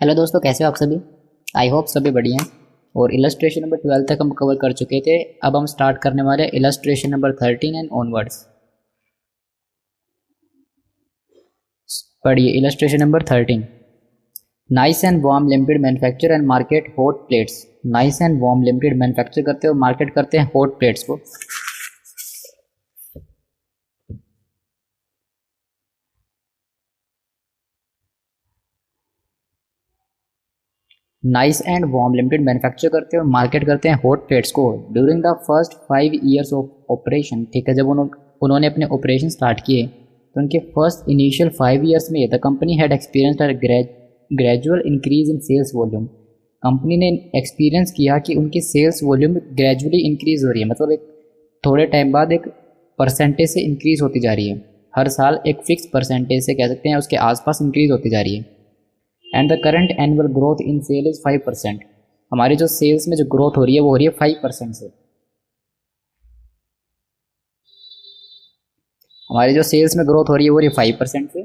Hello दोस्तों, कैसे हो आप सभी। आई होप सभी बढ़िया हैं। और इलस्ट्रेशन नंबर 12 तक हम कवर कर चुके थे। अब हम स्टार्ट करने वाले हैं इलस्ट्रेशन नंबर 13 एंड ऑनवर्ड्स। पढ़िए illustration number 13। Nice and warm limited manufacture and market hot plates. Nice and warm limited manufacture करते हैं और मार्केट करते हैं हॉट प्लेट्स को। Nice and warm limited manufacture करते हैं और मार्केट करते हैं हॉट प्लेट्स को during the first 5 years of operation. ठीक है, जब उन्होंने अपने ऑपरेशन स्टार्ट किए तो उनके फर्स्ट इनिशियल 5 years में the company had experienced a gradual increase in sales volume. Company ने एक्सपीरियंस किया कि उनकी सेल्स वॉल्यूम ग्रेजुअली इंक्रीज हो रही है, मतलब एक थोड़े टाइम बाद एक परसेंटेज से इंक्रीज होती जा रही है। हर साल एक फिक्स परसेंटेज से कह सकते हैं उसके आसपास इंक्रीज होती जा रही है। And the current annual growth in sale is 5%। हमारी जो सेल्स में जो ग्रोथ हो रही है वो हो रही है 5% से। हमारी जो सेल्स में ग्रोथ हो रही है 5% से।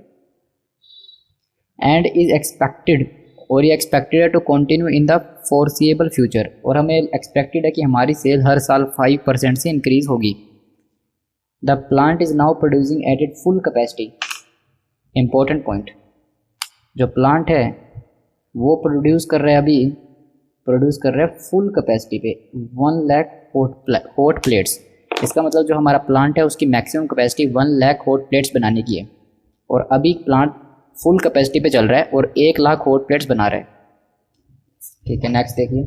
एंड इज एक्सपेक्टेड, और ये एक्सपेक्टेड है to continue in the foreseeable future, और हमें एक्सपेक्टेड है कि हमारी सेल हर साल 5% से इंक्रीज होगी। The plant is now producing at it full capacity. Important point, जो प्लांट है वो प्रोड्यूस कर रहा है फुल कैपेसिटी पे 1 लाख हॉट प्लेट्स। इसका मतलब जो हमारा प्लांट है उसकी maximum capacity 1 lakh hot plates बनाने की है, और अभी प्लांट फुल कैपेसिटी पे चल रहा है और 1 लाख हॉट प्लेट्स बना रहा है। ठीक है, नेक्स्ट देखिए।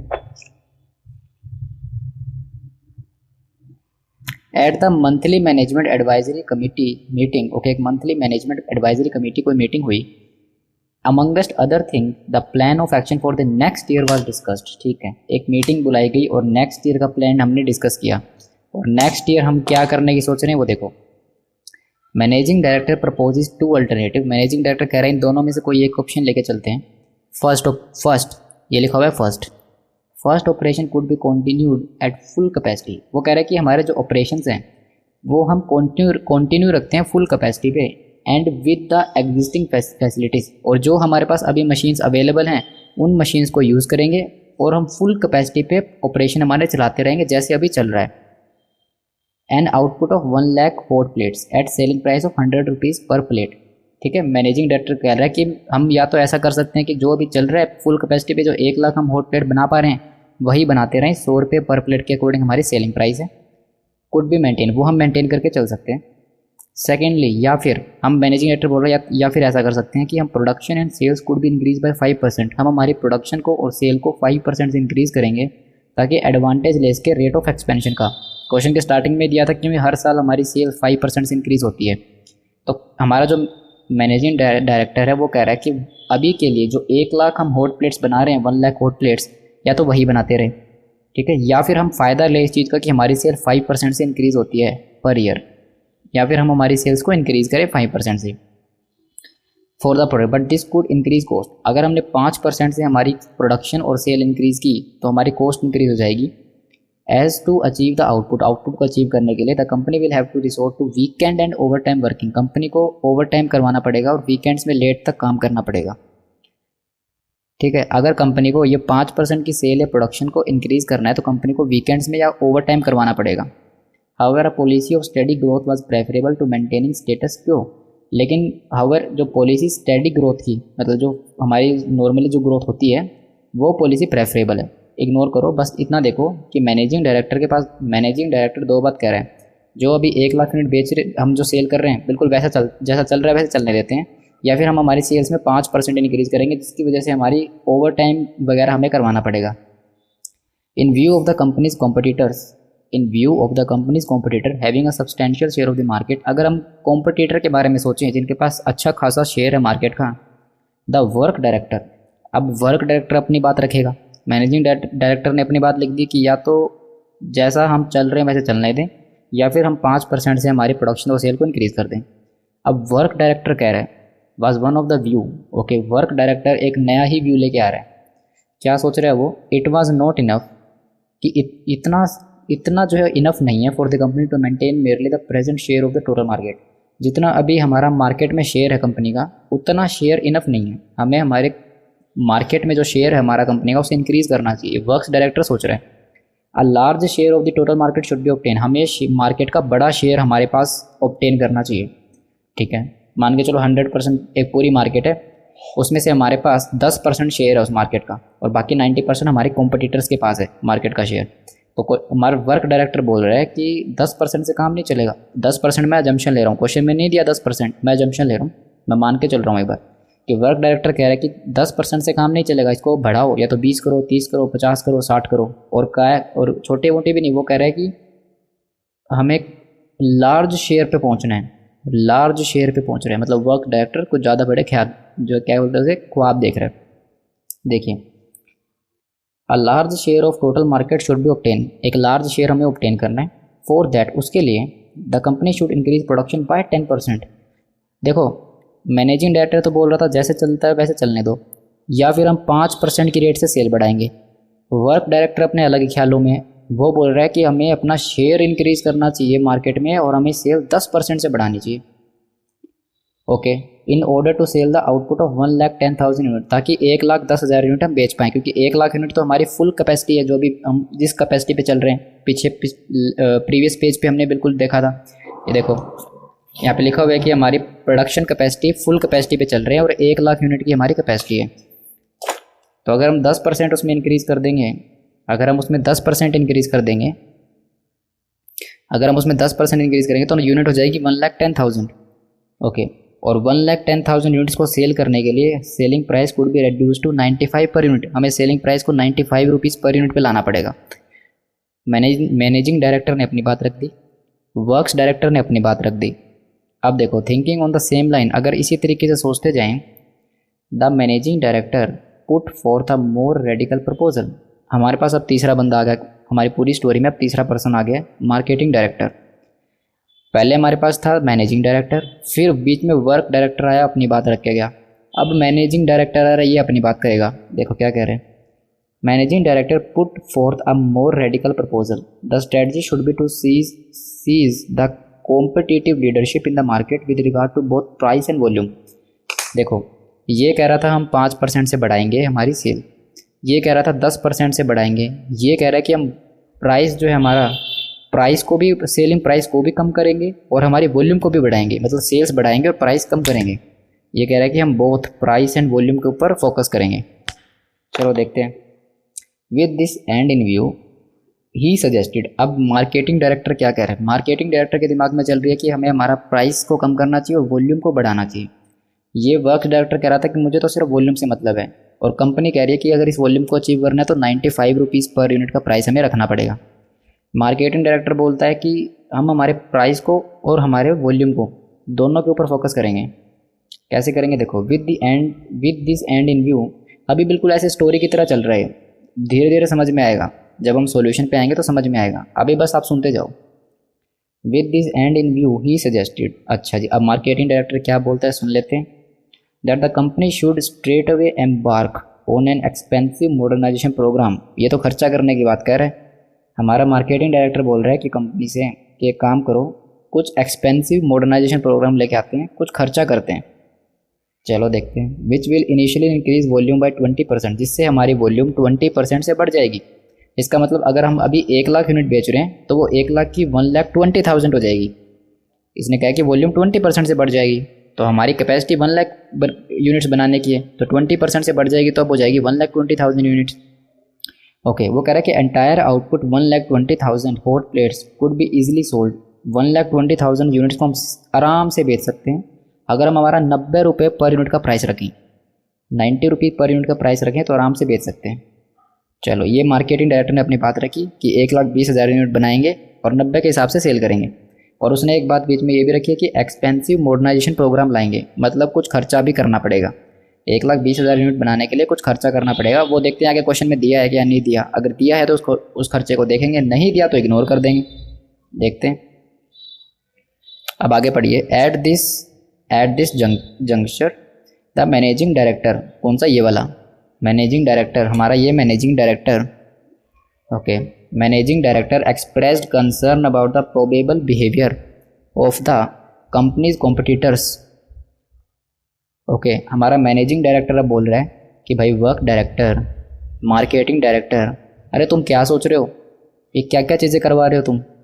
At the monthly management advisory committee meeting. Okay, एक मंथली मैनेजमेंट एडवाइजरी कमेटी कोई मीटिंग हुई। Amongst other thing the plan of action for the next year was discussed. ठीक है, एक मीटिंग बुलाई गई और नेक्स्ट ईयर का प्लान हमने डिस्कस किया। और नेक्स्ट ईयर हम क्या करने की सोच रहे हैं वो देखो। Managing director proposes 2 alternative. Managing director कह रहे हैं इन दोनों में से कोई एक ऑप्शन लेके चलते हैं। फर्स्ट ये लिखा हुआ है first operation could be continued at full capacity. वो कह रहे हैं कि हमारे जो ऑपरेशंस हैं वो हम कंटिन्यू रखते हैं फुल कैपेसिटी पे and with the existing facilities. और जो हमारे पास अभी मशीन्स अवेलेबल हैं उन मशीन्स को यूज़ करेंगे और हम फुल कैपेसिटी पे ऑपरेशन हमारे चलाते रहेंगे जैसे अभी चल रहा है। An output of 1 lakh hot plates at selling price of 100 rupees per plate. ठीक है, मैनेजिंग डायरेक्टर कह रहा है कि हम या तो ऐसा कर सकते हैं कि जो अभी चल रहा है फुल कैपेसिटी पे जो 1 लाख हम हॉट प्लेट बना पा रहे हैं वही बनाते रहें, 100 रुपये पर प्लेट के अकॉर्डिंग हमारी सेलिंग प्राइस है। कुड बी मेंटेन, वो हम मेंटेन करके चल सकते हैं। सेकेंडली, या फिर हम मैनेजिंग डायरेक्टर बोल रहे हैं या फिर ऐसा कर सकते हैं कि हम प्रोडक्शन एंड सेल्स कुड भी इंक्रीज बाय 5%। हम हमारी प्रोडक्शन को और सेल को 5% से इंक्रीज करेंगे ताकि एडवांटेज ले इसके रेट ऑफ एक्सपेंशन का। क्वेश्चन के स्टार्टिंग में दिया था कि हर साल हमारी सेल 5% से इंक्रीज होती है। तो हमारा जो मैनेजिंग डायरेक्टर है वो कह रहा है कि अभी के लिए जो 1 लाख हम हॉट प्लेट्स बना रहे हैं 1 लाख हॉट प्लेट्स, या तो वही बनाते रहे। ठीक है, या फिर हम फ़ायदा लें इस चीज़ का कि हमारी सेल 5% से इंक्रीज होती है पर ईयर, या फिर हम हमारी सेल्स को इंक्रीज करें 5% से for the product, but this could increase cost. अगर हमने 5% से हमारी प्रोडक्शन और सेल इंक्रीज की तो हमारी कॉस्ट इंक्रीज हो जाएगी। As to achieve the output को अचीव करने के लिए the company will have to resort to weekend and over time working. Company को ओवर टाइम करवाना पड़ेगा और वीकेंड्स में लेट तक काम करना पड़ेगा। ठीक है, अगर कंपनी को ये 5% की सेल या प्रोडक्शन को इंक्रीज करना है तो कंपनी को वीकेंड्स में या ओवर टाइम करवाना पड़ेगा। However a policy of steady growth was preferable to maintaining status quo. लेकिन हाउएवर जो पॉलिसी स्टेडी ग्रोथ की, मतलब जो हमारी नॉर्मली जो ग्रोथ होती है वो पॉलिसी प्रेफरेबल है। इग्नोर करो, बस इतना देखो कि मैनेजिंग डायरेक्टर 2 बात कह रहे हैं। जो अभी 1 लाख यूनिट बेच रहे, हम जो सेल कर रहे हैं बिल्कुल जैसा चल रहा है वैसे चलने देते हैं, या फिर हम हमारी सेल्स में 5% इंक्रीज़ करेंगे जिसकी वजह से हमारी ओवर टाइम वगैरह हमें करवाना पड़ेगा। इन view of the companies competitor having a substantial share of the market. अगर हम कॉम्पिटिटर के बारे में सोचें जिनके पास अच्छा खासा शेयर है मार्केट का, द वर्क डायरेक्टर, अब वर्क डायरेक्टर अपनी बात रखेगा। मैनेजिंग डायरेक्टर ने अपनी बात लिख दी कि या तो जैसा हम चल रहे हैं वैसे चलने दें, या फिर हम 5% से हमारी प्रोडक्शन और सेल को इंक्रीज़ कर दें। अब वर्क डायरेक्टर कह रहा है was one of the view. Okay, work director एक नया ही व्यू लेके आ रहा है। क्या सोच रहा है वो? इट वाज नॉट इनफ, कि इतना जो है इनफ नहीं है for the company to maintain merely the present share of the total market. जितना अभी हमारा मार्केट में शेयर है कंपनी का उतना शेयर इनफ नहीं है, हमें हमारे मार्केट में जो शेयर है हमारा कंपनी का उसे इंक्रीज करना चाहिए। वर्क्स डायरेक्टर सोच रहे हैं a large share of the total market should be obtain, हमें मार्केट का बड़ा शेयर हमारे पास ऑब्टेन करना चाहिए। ठीक है, मान के चलो 100% एक पूरी मार्केट है, उसमें से हमारे पास 10% शेयर है उस मार्केट का और बाकी 90% हमारे कॉम्पिटिटर्स के पास है मार्केट का शेयर। तो हमारा वर्क डायरेक्टर बोल रहा है कि 10% से काम नहीं चलेगा। 10% मैं अजम्पशन ले रहा हूँ, क्वेश्चन में नहीं दिया 10%, मैं अजम्पशन ले रहा हूँ, मैं मान के चल रहा हूँ एक बार कि वर्क डायरेक्टर कह रहा है कि 10% से काम नहीं चलेगा, इसको बढ़ाओ, या तो 20 करो, 30 करो, 50 करो, 60 करो, और का है और छोटे मोटे भी नहीं। वो कह रहा है कि हमें लार्ज शेयर पे पहुंचना है, लार्ज शेयर पे पहुंच रहे हैं, मतलब वर्क डायरेक्टर कुछ ज़्यादा बड़े ख्याल जो क्या बोलते हैं ख्वाब देख रहे हैं। देखिए a large share of total market should be obtain, एक लार्ज शेयर हमें ऑब्टेन करना है। फॉर दैट, उसके लिए the company should increase production by 10%। देखो मैनेजिंग डायरेक्टर तो बोल रहा था जैसे चलता है वैसे चलने दो, या फिर हम 5% की रेट से सेल बढ़ाएंगे। वर्क डायरेक्टर अपने अलग ख्यालों में वो बोल रहा है कि हमें अपना शेयर इंक्रीज करना चाहिए मार्केट में और हमें सेल 10% से बढ़ानी चाहिए। Okay, in order to sell the output of 1,10,000 unit, ताकि 1,10,000 यूनिट हम बेच पाएँ, क्योंकि 1,00,000 यूनिट तो हमारी फुल कैपेसिटी है, जो भी हम जिस कैपेसिटी पे चल रहे हैं। पीछे प्रीवियस पेज पे हमने बिल्कुल देखा था, ये देखो यहाँ पे लिखा हुआ है कि हमारी प्रोडक्शन कैपेसिटी फुल कैपेसिटी पे चल रहे हैं और 1,00,000 यूनिट की हमारी कैपेसिटी है। तो अगर हम 10% उसमें इंक्रीज़ कर देंगे, अगर हम उसमें 10% इंक्रीज़ कर देंगे, अगर हम उसमें 10% इंक्रीज़ करेंगे तो यूनिट हो जाएगी 1,10,000। ओके, और 1,10,000 यूनिट्स को सेल करने के लिए selling price could be reduce to 95 per unit, हमें सेलिंग प्राइस को 95 रुपीज़ पर यूनिट पे लाना पड़ेगा। मैनेजिंग डायरेक्टर ने अपनी बात रख दी, वर्क्स डायरेक्टर ने अपनी बात रख दी। अब देखो thinking on the same line, अगर इसी तरीके से सोचते जाएं, the managing director put forth a more radical proposal. हमारे पास अब तीसरा बंदा आ गया, हमारी पूरी स्टोरी में अब तीसरा पर्सन आ गया, मार्केटिंग डायरेक्टर। पहले हमारे पास था मैनेजिंग डायरेक्टर, फिर बीच में वर्क डायरेक्टर आया, अपनी बात रख के गया। अब मैनेजिंग डायरेक्टर आ रहा है, ये अपनी बात करेगा। देखो क्या कह रहे हैं, managing director put forth a more radical proposal, the strategy should be to seize the competitive leadership in the market with regard to both price and volume. देखो ये कह रहा था हम 5% से बढ़ाएंगे हमारी सेल, ये कह रहा था 10% से बढ़ाएंगे, ये कह रहा है कि हम प्राइस जो है हमारा प्राइस को भी, सेलिंग प्राइस को भी कम करेंगे और हमारी वॉल्यूम को भी बढ़ाएंगे, मतलब सेल्स बढ़ाएंगे और प्राइस कम करेंगे। ये कह रहा है कि हम बोथ प्राइस एंड वॉल्यूम के ऊपर फोकस करेंगे। चलो देखते हैं। With this and in view he suggested, अब मार्केटिंग डायरेक्टर क्या कह रहे हैं, मार्केटिंग डायरेक्टर के दिमाग में चल रही है कि हमें हमारा प्राइस को कम करना चाहिए और वॉल्यूम को बढ़ाना चाहिए। ये वर्क डायरेक्टर कह रहा था कि मुझे तो सिर्फ वॉल्यूम से मतलब है, और कंपनी कह रही है कि अगर इस वॉल्यूम को अचीव करना है तो 95 रुपीज़ पर यूनिट का प्राइस हमें रखना पड़ेगा। मार्केटिंग डायरेक्टर बोलता है कि हम हमारे प्राइस को और हमारे वॉल्यूम को दोनों के ऊपर फोकस करेंगे। कैसे करेंगे देखो, with this and in view, अभी बिल्कुल ऐसे स्टोरी की तरह चल रहा है, धीरे धीरे समझ में आएगा, जब हम सॉल्यूशन पे आएंगे तो समझ में आएगा, अभी बस आप सुनते जाओ। With this and in view he suggested, अच्छा जी अब मार्केटिंग डायरेक्टर क्या बोलता है सुन लेते हैं। That the company should straight away embark on an expensive modernisation programme, ये तो खर्चा करने की बात कह रहे हैं। हमारा मार्केटिंग डायरेक्टर बोल रहा है कि कंपनी से कि एक काम करो, कुछ एक्सपेंसिव मॉडर्नाइजेशन प्रोग्राम लेके आते हैं, कुछ खर्चा करते हैं। चलो देखते हैं। Which will initially increase volume by 20%, जिससे हमारी वॉल्यूम 20% से बढ़ जाएगी। इसका मतलब अगर हम अभी 1,00,000 यूनिट बेच रहे हैं तो वो 1,00,000 की 1,20,000 हो जाएगी। इसने कहा कि वॉल्यूम 20% से बढ़ जाएगी, तो हमारी कैपेसिटी 1,00,000 यूनिट्स बनाने की है, तो 20% से बढ़ जाएगी तो अब हो जाएगी 1,20,000 यूनिट्स। ओके, वो कह रहा है कि entire output 1,20,000 hot plates could be easily sold. 1,20,000 units को हम आराम से बेच सकते हैं अगर हम हमारा 90 रुपये पर यूनिट का प्राइस रखें, 90 रुपये पर यूनिट का प्राइस रखें तो आराम से बेच सकते हैं। चलो ये मार्केटिंग डायरेक्टर ने अपनी बात रखी कि 1,20,000 यूनिट बनाएंगे और 90 के हिसाब से सेल करेंगे। और उसने एक बात बीच में ये भी रखी है कि एक्सपेंसिव मॉडर्नाइजेशन प्रोग्राम लाएंगे, मतलब कुछ खर्चा भी करना पड़ेगा। 1,20,000 यूनिट बनाने के लिए कुछ खर्चा करना पड़ेगा। वो देखते हैं आगे क्वेश्चन में दिया है क्या नहीं दिया, अगर दिया है तो उसको उस खर्चे को देखेंगे, नहीं दिया तो इग्नोर कर देंगे। देखते हैं, अब आगे पढ़िए। At this juncture the managing director, कौन सा ये वाला मैनेजिंग डायरेक्टर, हमारा ये managing director, okay, managing director expressed concern about the probable behaviour of the companies competitors. Okay, हमारा मैनेजिंग डायरेक्टर अब बोल रहा है कि भाई वर्क डायरेक्टर, मार्केटिंग डायरेक्टर, अरे तुम क्या सोच रहे हो, ये क्या क्या चीज़ें करवा रहे हो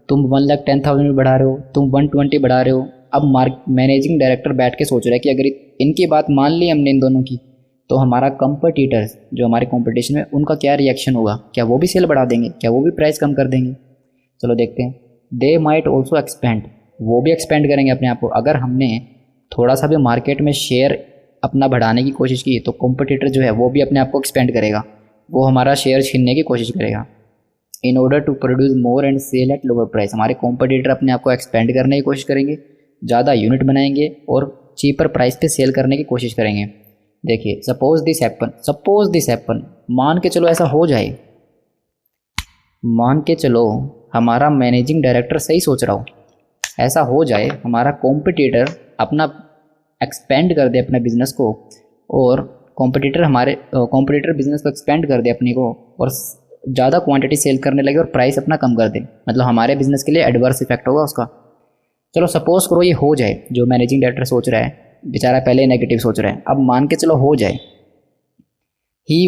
तुम 1,10,000 में बढ़ा रहे हो, तुम 120 बढ़ा रहे हो। अब मैनेजिंग डायरेक्टर बैठ के सोच रहा है कि अगर इनकी बात मान ली हमने इन दोनों की, तो हमारा कंपटीटर्स जो हमारे कंपटीशन में उनका क्या रिएक्शन होगा, क्या वो भी सेल बढ़ा देंगे, क्या वो भी प्राइस कम कर देंगे। चलो देखते हैं। दे माइट ऑल्सो एक्सपेंड, वो भी एक्सपेंड करेंगे अपने आप को। अगर हमने थोड़ा सा भी मार्केट में शेयर अपना बढ़ाने की कोशिश की तो कॉम्पिटिटर जो है वो भी अपने आप को एक्सपेंड करेगा, वो हमारा शेयर छीनने की कोशिश करेगा। In order to produce more and sell at lower price, हमारे कॉम्पिटिटर अपने आप को एक्सपेंड करने की कोशिश करेंगे, ज़्यादा यूनिट बनाएंगे और चीपर प्राइस पे सेल करने की कोशिश करेंगे। देखिए सपोज दिस हैपन, मान के चलो ऐसा हो जाए, मान के चलो हमारा मैनेजिंग डायरेक्टर सही सोच रहा हो, ऐसा हो जाए हमारा कॉम्पिटिटर अपना एक्सपेंड कर दे अपने बिजनेस को, और कॉम्पिटिटर बिजनेस को एक्सपेंड कर दे अपने को और ज़्यादा क्वांटिटी सेल करने लगे और प्राइस अपना कम कर दे, मतलब हमारे बिजनेस के लिए एडवर्स इफेक्ट होगा उसका। चलो सपोज करो ये हो जाए, जो मैनेजिंग डायरेक्टर सोच रहा है, बेचारा पहले नेगेटिव सोच रहा है, अब मान के चलो हो जाए। ही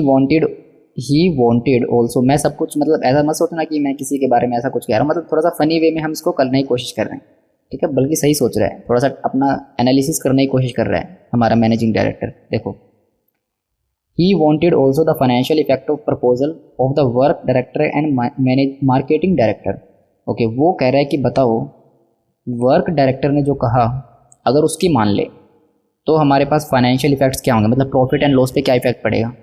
वॉन्टेड ऑल्सो, मैं सब कुछ, मतलब ऐसा मत सोचना कि मैं किसी के बारे में ऐसा कुछ कह रहा हूँ, मतलब थोड़ा सा फनी वे में हम इसको करने की कोशिश कर रहे हैं, ठीक है, बल्कि सही सोच रहा है, थोड़ा सा अपना एनालिसिस करने की कोशिश कर रहा है हमारा मैनेजिंग डायरेक्टर। देखो, he wanted also the financial effect of proposal of the work director and marketing director. Okay, वो कह रहा है कि बताओ वर्क डायरेक्टर ने जो कहा अगर उसकी मान ले तो हमारे पास फाइनेंशियल इफेक्ट्स क्या होंगे, मतलब प्रॉफिट एंड लॉस पे क्या इफेक्ट पड़ेगा।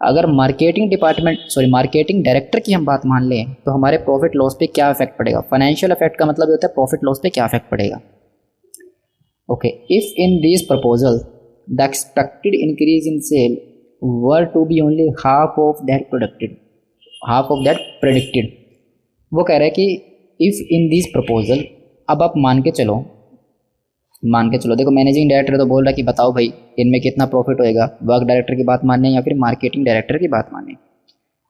अगर मार्केटिंग डायरेक्टर की हम बात मान लें तो हमारे प्रॉफिट लॉस पे क्या इफेक्ट पड़ेगा। फाइनेंशियल इफेक्ट का मतलब होता है प्रॉफिट लॉस पे क्या इफेक्ट पड़ेगा। Okay, if in this proposal the expected increase in sale were to be only half of that predicted. वो कह रहा है कि इफ इन दिस प्रपोजल, अब आप मान के चलो, देखो मैनेजिंग डायरेक्टर तो बोल रहा है कि बताओ भाई इनमें कितना प्रॉफिट होएगा, वर्क डायरेक्टर की बात मानने या फिर मार्केटिंग डायरेक्टर की बात मानने।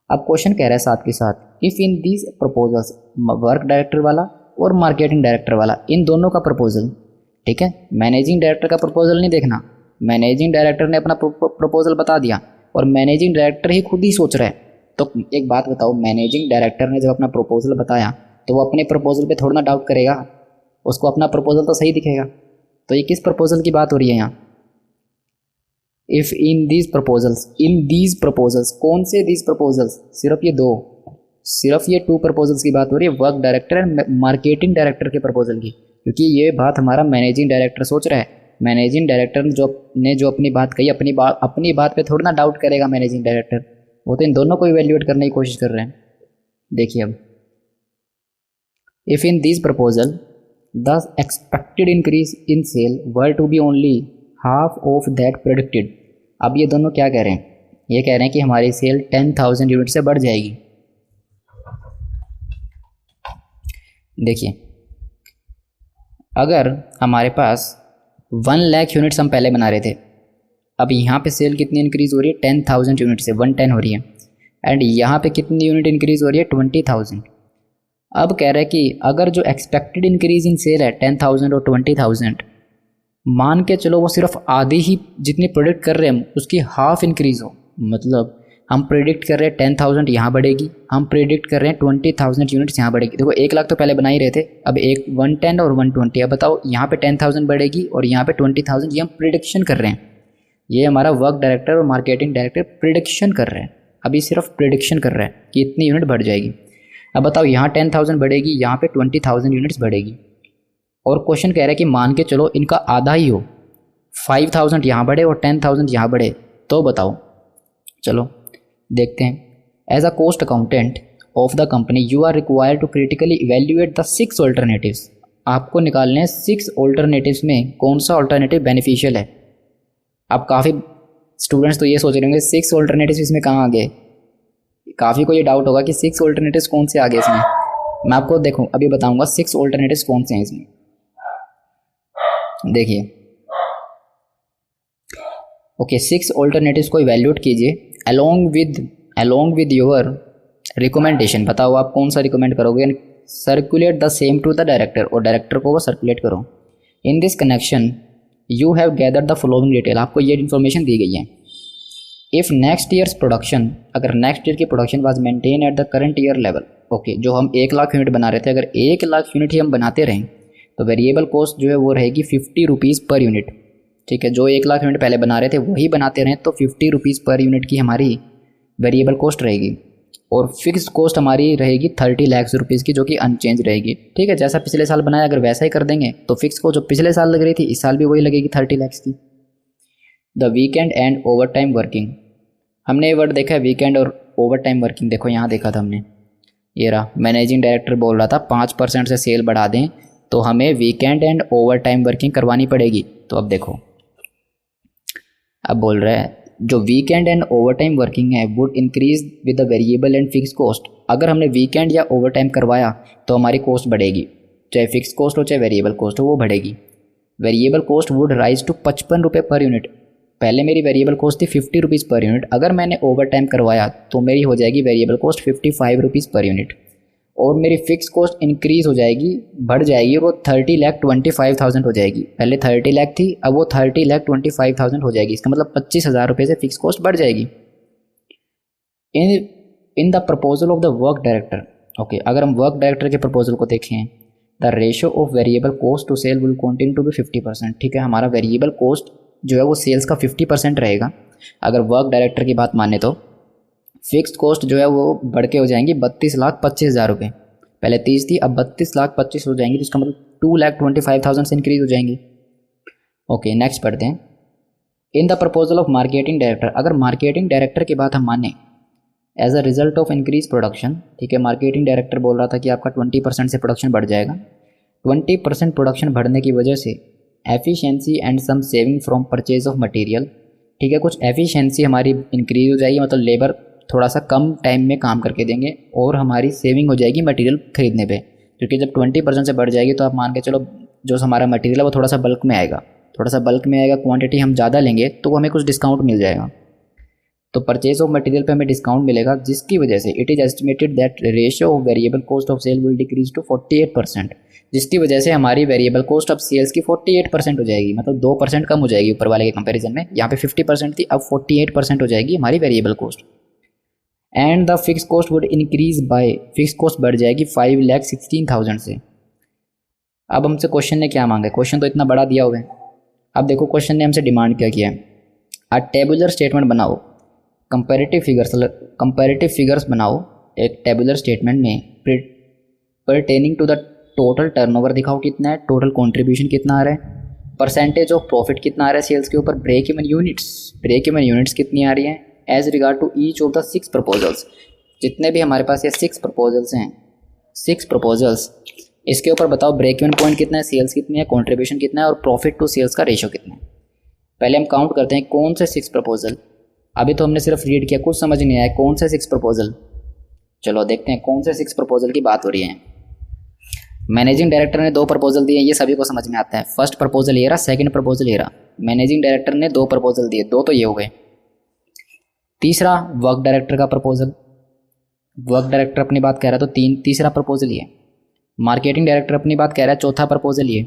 अब क्वेश्चन कह रहा है साथ के साथ if in these proposals, work director वाला और मार्केटिंग डायरेक्टर वाला, इन दोनों का प्रपोजल, ठीक है, मैनेजिंग डायरेक्टर का प्रपोजल नहीं देखना। मैनेजिंग डायरेक्टर ने अपना प्रपोजल बता दिया और मैनेजिंग डायरेक्टर ही खुद ही सोच रहा है, तो एक बात बताओ, मैनेजिंग डायरेक्टर ने जब अपना प्रपोजल बताया तो वो अपने प्रपोजल पे थोड़ा ना डाउट करेगा, उसको अपना प्रपोजल तो सही दिखेगा। तो ये किस प्रपोजल की बात हो रही है यहाँ। इफ इन दीज प्रपोजल्स, कौन से दीज प्रपोजल्स, सिर्फ ये 2 प्रपोजल्स की बात हो रही है, work director and marketing director के प्रपोजल की, क्योंकि ये बात हमारा मैनेजिंग डायरेक्टर सोच रहा है। मैनेजिंग डायरेक्टर ने जो अपनी बात कही, अपनी बात पे थोड़ा ना डाउट करेगा मैनेजिंग डायरेक्टर, वो तो इन दोनों को इवेल्युएट करने की कोशिश कर रहे हैं। देखिए अब, if in this proposal the expected increase in sale were to be only half of that predicted। अब ये दोनों क्या कह रहे हैं, ये कह रहे हैं कि हमारी सेल 10,000 यूनिट से बढ़ जाएगी। देखिए, अगर हमारे पास 1 लाख यूनिट्स हम पहले बना रहे थे, अब यहाँ पे सेल कितनी इंक्रीज़ हो रही है, 10,000 यूनिट से 110 हो रही है, एंड यहाँ पे कितनी यूनिट इंक्रीज़ हो रही है, 20,000। अब कह रहा है कि अगर जो एक्सपेक्टेड इंक्रीज इन सेल है 10,000 और 20,000, मान के चलो वो सिर्फ आधी ही जितनी प्रोडिक्ट कर रहे हैं उसकी हाफ इंक्रीज़ हो, मतलब हम प्रेडिक्ट कर रहे हैं 10,000 यहाँ बढ़ेगी, हम प्रेडिक्ट कर रहे हैं 20,000 यूनिट्स यहाँ बढ़ेगी। देखो 1 लाख तो पहले बना ही रहे थे, अब 110 और 120, अब बताओ यहाँ पे 10,000 बढ़ेगी और यहाँ पे 20,000, ये हम प्रिडिक्शन कर रहे हैं। ये हमारा वर्क डायरेक्टर और मार्केटिंग डायरेक्टर प्रिडिक्शन कर रहे हैं, अभी सिर्फ प्रिडिक्शन कर रहे हैं कि इतनी यूनिट बढ़ जाएगी। अब बताओ यहाँ 10,000 बढ़ेगी, यहाँ पे 20,000 यूनिट्स बढ़ेगी, और क्वेश्चन कह रहा है कि मान के चलो इनका आधा ही हो, 5,000 यहाँ बढ़े और 10,000 यहाँ बढ़े, तो बताओ। चलो देखते हैं। As a cost accountant of the company you are required to critically evaluate the 6 alternatives. आपको निकालने हैं 6 ऑल्टरनेटिव्स में कौन सा ऑल्टरनेटिव बेनिफिशियल है। अब काफ़ी स्टूडेंट्स तो ये सोच रहे होंगे 6 ऑल्टरनेटिव्स इसमें कहाँ आ गए, काफ़ी को ये डाउट होगा कि 6 ऑल्टरनेटिव्स कौन से आ गए इसमें। मैं आपको देखो अभी बताऊंगा 6 ऑल्टरनेटिव्स कौन से हैं इसमें। देखिए, ओके, 6 ऑल्टरनेटिव्स को इवैल्यूएट कीजिए अलोंग विद योर रिकमेंडेशन। बताओ आप कौन सा रिकमेंड करोगे। Circulate the same to the director, और डायरेक्टर को वो सर्कुलेट करो। In this connection you have gathered the following detail. आपको ये इन्फॉर्मेशन दी गई है। इफ़ नेक्स्ट ईयर्स प्रोडक्शन, अगर नेक्स्ट ईयर की production was maintain at the current year level, okay, जो हम 1 लाख यूनिट बना रहे थे, अगर 1 लाख यूनिट ही हम बनाते रहें तो वेरिएबल कॉस्ट जो है वो रहेगी 50 रुपीज़ पर यूनिट। ठीक है, जो 1 लाख यूनिट पहले बना रहे थे वही बनाते रहें तो 50 रुपीज़ पर यूनिट की हमारी वेरिएबल कॉस्ट रहेगी, और फिक्स कॉस्ट हमारी रहेगी 30 लाख रुपीज़ की, जो कि अनचेंज रहेगी। ठीक है, जैसा पिछले साल बनाया अगर वैसा ही कर देंगे तो फिक्स कॉस्ट जो पिछले साल लग रही थी इस साल भी वही लगेगी 30 लाख की। The weekend and over time working, हमने ये वर्ड देखा है वीकेंड और ओवर टाइम वर्किंग, देखो यहाँ देखा था हमने, ये रहा। मैनेजिंग डायरेक्टर बोल रहा था 5% से सेल बढ़ा दें तो हमें weekend and over time working करवानी पड़ेगी। तो अब देखो, अब बोल रहा है जो weekend and over time working है would increase with the variable and fixed cost. अगर हमने वीकेंड या ओवर टाइम करवाया तो हमारी कॉस्ट बढ़ेगी, चाहे फिक्स कॉस्ट हो चाहे वेरिएबल कॉस्ट हो, वो बढ़ेगी। Variable cost would rise to 55 रुपये पर यूनिट। पहले मेरी वेरिएबल कॉस्ट थी 50 रुपीज़ पर यूनिट, अगर मैंने ओवर टाइम करवाया तो मेरी हो जाएगी variable cost 55 rupees per unit, और मेरी फिक्स कॉस्ट इंक्रीज़ हो जाएगी, बढ़ जाएगी, वो 30,25,000 हो जाएगी। पहले 30 लाख थी, अब वो 30,25,000 हो जाएगी। इसका मतलब 25,000 रुपये से फिक्स कॉस्ट बढ़ जाएगी। In the proposal of the work director, okay, अगर हम वर्क डायरेक्टर के प्रपोजल को देखें, the ratio of variable cost to sale will continue to be 50%। ठीक है, हमारा वेरिएबल कॉस्ट जो है वो सेल्स का 50% रहेगा। अगर वर्क डायरेक्टर की बात माने तो फिक्स्ड कॉस्ट जो है वो बढ़ के हो जाएंगी 32,25,000 रुपये। पहले 30 थी, अब 32,25,000 हो जाएंगी, तो इसका मतलब 2,25,000 से इंक्रीज हो जाएंगी। ओके, नेक्स्ट पढ़ते हैं। In the proposal of marketing director, अगर मार्केटिंग डायरेक्टर की बात हम माने as a result of increase production, ठीक है, मार्केटिंग डायरेक्टर बोल रहा था कि आपका 20% से प्रोडक्शन बढ़ जाएगा। 20% प्रोडक्शन बढ़ने की वजह से efficiency and some saving from purchase of material, ठीक है, कुछ एफिशिएंसी हमारी इंक्रीज हो जाएगी, मतलब लेबर थोड़ा सा कम टाइम में काम करके देंगे, और हमारी सेविंग हो जाएगी मटेरियल खरीदने पे, क्योंकि जब 20% से बढ़ जाएगी तो आप मान के चलो जो हमारा मटेरियल है वो थोड़ा सा बल्क में आएगा, क्वांटिटी हम ज़्यादा लेंगे तो हमें कुछ डिस्काउंट मिल जाएगा, तो परचेज ऑफ मटेरियल पे हमें डिस्काउंट मिलेगा, जिसकी वजह से it is estimated that ratio of variable cost of sale will decrease to 48%, जिसकी वजह से हमारी वेरिएबल कॉस्ट अब सेल्स की 48% हो जाएगी, मतलब 2% कम हो जाएगी ऊपर वाले के कंपैरिजन में। यहाँ पे 50% थी, अब 48% हो जाएगी हमारी variable cost. And the fix cost would increase by, fix cost बढ़ जाएगी 5,16,000 से। अब हमसे क्वेश्चन ने क्या मांगा है, क्वेश्चन तो इतना बड़ा दिया हुआ है। अब देखो क्वेश्चन ने हमसे डिमांड क्या किया है, अ टेबुलर स्टेटमेंट बनाओ, कंपैरेटिव फिगर्स बनाओ एक टेबुलर स्टेटमेंट में pertaining to the total turnover दिखाओ कितना है, टोटल कंट्रीब्यूशन कितना आ रहा है, परसेंटेज ऑफ प्रॉफिट कितना आ रहा है सेल्स के ऊपर, ब्रेक इवन यूनिट्स कितनी आ रही हैं, as regard to each of the 6 proposals. जितने भी हमारे पास ये 6 प्रपोजल्स हैं, 6 प्रपोजल्स, इसके ऊपर बताओ ब्रेक इवन पॉइंट कितना है, सेल्स कितनी है, कंट्रीब्यूशन कितना है, और प्रॉफिट टू सेल्स का रेशियो कितना है। पहले हम काउंट करते हैं कौन से 6 प्रपोजल। अभी तो हमने सिर्फ रीड किया, कुछ समझ नहीं आया कौन से 6 प्रपोजल। चलो देखते हैं कौन से 6 प्रपोजल की बात हो रही है। मैनेजिंग डायरेक्टर ने 2 प्रपोजल दिए, ये सभी को समझ में आता है। फर्स्ट प्रपोजल ये रहा, सेकंड प्रपोजल ये रहा। मैनेजिंग डायरेक्टर ने 2 प्रपोजल दिए, 2 तो ये हो गए। तीसरा वर्क डायरेक्टर का प्रपोजल, वर्क डायरेक्टर अपनी बात कह रहा है तो तीसरा प्रपोजल ये। मार्केटिंग डायरेक्टर अपनी बात कह रहा है, चौथा प्रपोजल ये।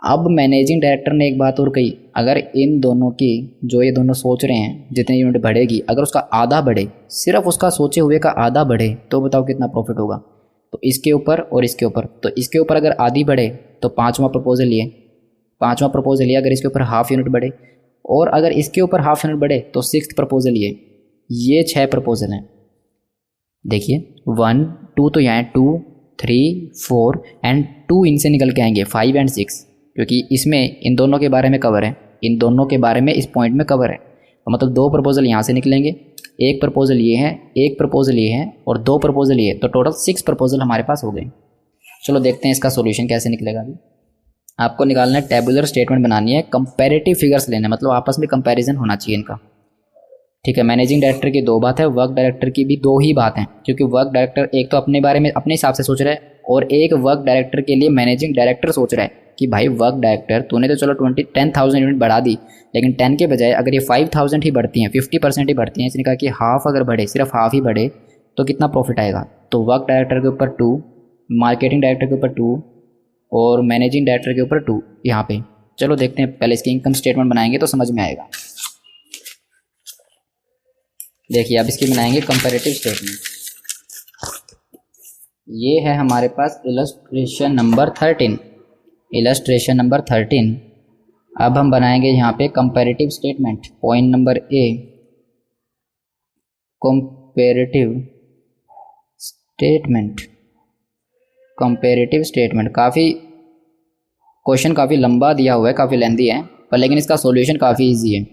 अब मैनेजिंग डायरेक्टर ने एक बात और कही, अगर इन दोनों की जो ये दोनों सोच रहे हैं जितनी यूनिट बढ़ेगी, अगर उसका आधा बढ़े, सिर्फ उसका सोचे हुए का आधा बढ़े, तो बताओ कितना प्रॉफिट होगा। तो इसके ऊपर और इसके ऊपर, तो इसके ऊपर अगर आधी बढ़े तो पाँचवा प्रपोजल लिए, अगर इसके ऊपर हाफ यूनिट बढ़े, और अगर इसके ऊपर हाफ यूनिट बढ़े तो 6th प्रपोजल ये 6 प्रपोजल हैं। देखिए 1 2 तो यहाँ 2 3 4 एंड 2 इनसे निकल के आएंगे 5 एंड 6, क्योंकि इसमें इन दोनों के बारे में कवर है, इन दोनों के बारे में इस पॉइंट में कवर है। तो मतलब 2 प्रपोजल यहाँ से निकलेंगे, एक प्रपोजल ये है, एक प्रपोजल ये है, और 2 प्रपोजल ये, तो टोटल 6 प्रपोजल हमारे पास हो गए। चलो देखते हैं इसका सॉल्यूशन कैसे निकलेगा। अभी आपको निकालना है, टेबुलर स्टेटमेंट बनानी है, कंपैरेटिव फिगर्स लेने, मतलब आपस में कंपैरिजन होना चाहिए इनका। ठीक है, मैनेजिंग डायरेक्टर की 2 बात है, वर्क डायरेक्टर की भी 2 ही बात है, क्योंकि वर्क डायरेक्टर एक तो अपने बारे में अपने हिसाब से सोच रहा है, और एक वर्क डायरेक्टर के लिए मैनेजिंग डायरेक्टर सोच रहा है कि भाई वर्क डायरेक्टर तूने तो चलो 10,000 यूनिट बढ़ा दी, लेकिन 10 के बजाय अगर ये 5,000 ही बढ़ती हैं, 50% ही बढ़ती हैं, इसने कहा कि हाफ अगर बढ़े, सिर्फ हाफ ही बढ़े तो कितना प्रॉफिट आएगा। तो वर्क डायरेक्टर के ऊपर 2, मार्केटिंग डायरेक्टर के ऊपर 2, और मैनेजिंग डायरेक्टर के ऊपर 2 यहाँ पे। चलो देखते हैं, पहले इसकी इनकम स्टेटमेंट बनाएंगे तो समझ में आएगा। देखिए अब इसकी बनाएंगे कंपैरेटिव स्टेटमेंट। ये है हमारे पास इलस्ट्रेशन नंबर 13। Illustration number 13। अब हम बनाएंगे यहाँ पे comparative statement. Point number A, comparative statement. Comparative statement काफ़ी क्वेश्चन काफ़ी लंबा दिया हुआ है, काफ़ी लेंदी है, पर लेकिन इसका सॉल्यूशन काफ़ी इजी है।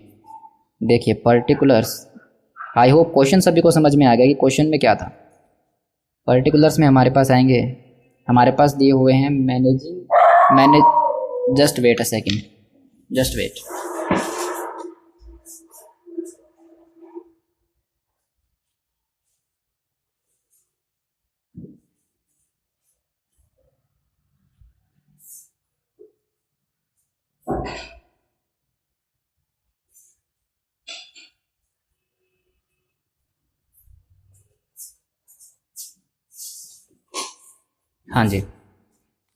देखिए पर्टिकुलर्स, आई होप क्वेश्चन सभी को समझ में आ गया कि क्वेश्चन में क्या था। पर्टिकुलर्स में हमारे पास आएंगे, हमारे पास दिए हुए हैं just wait a second, just wait. हाँ जी,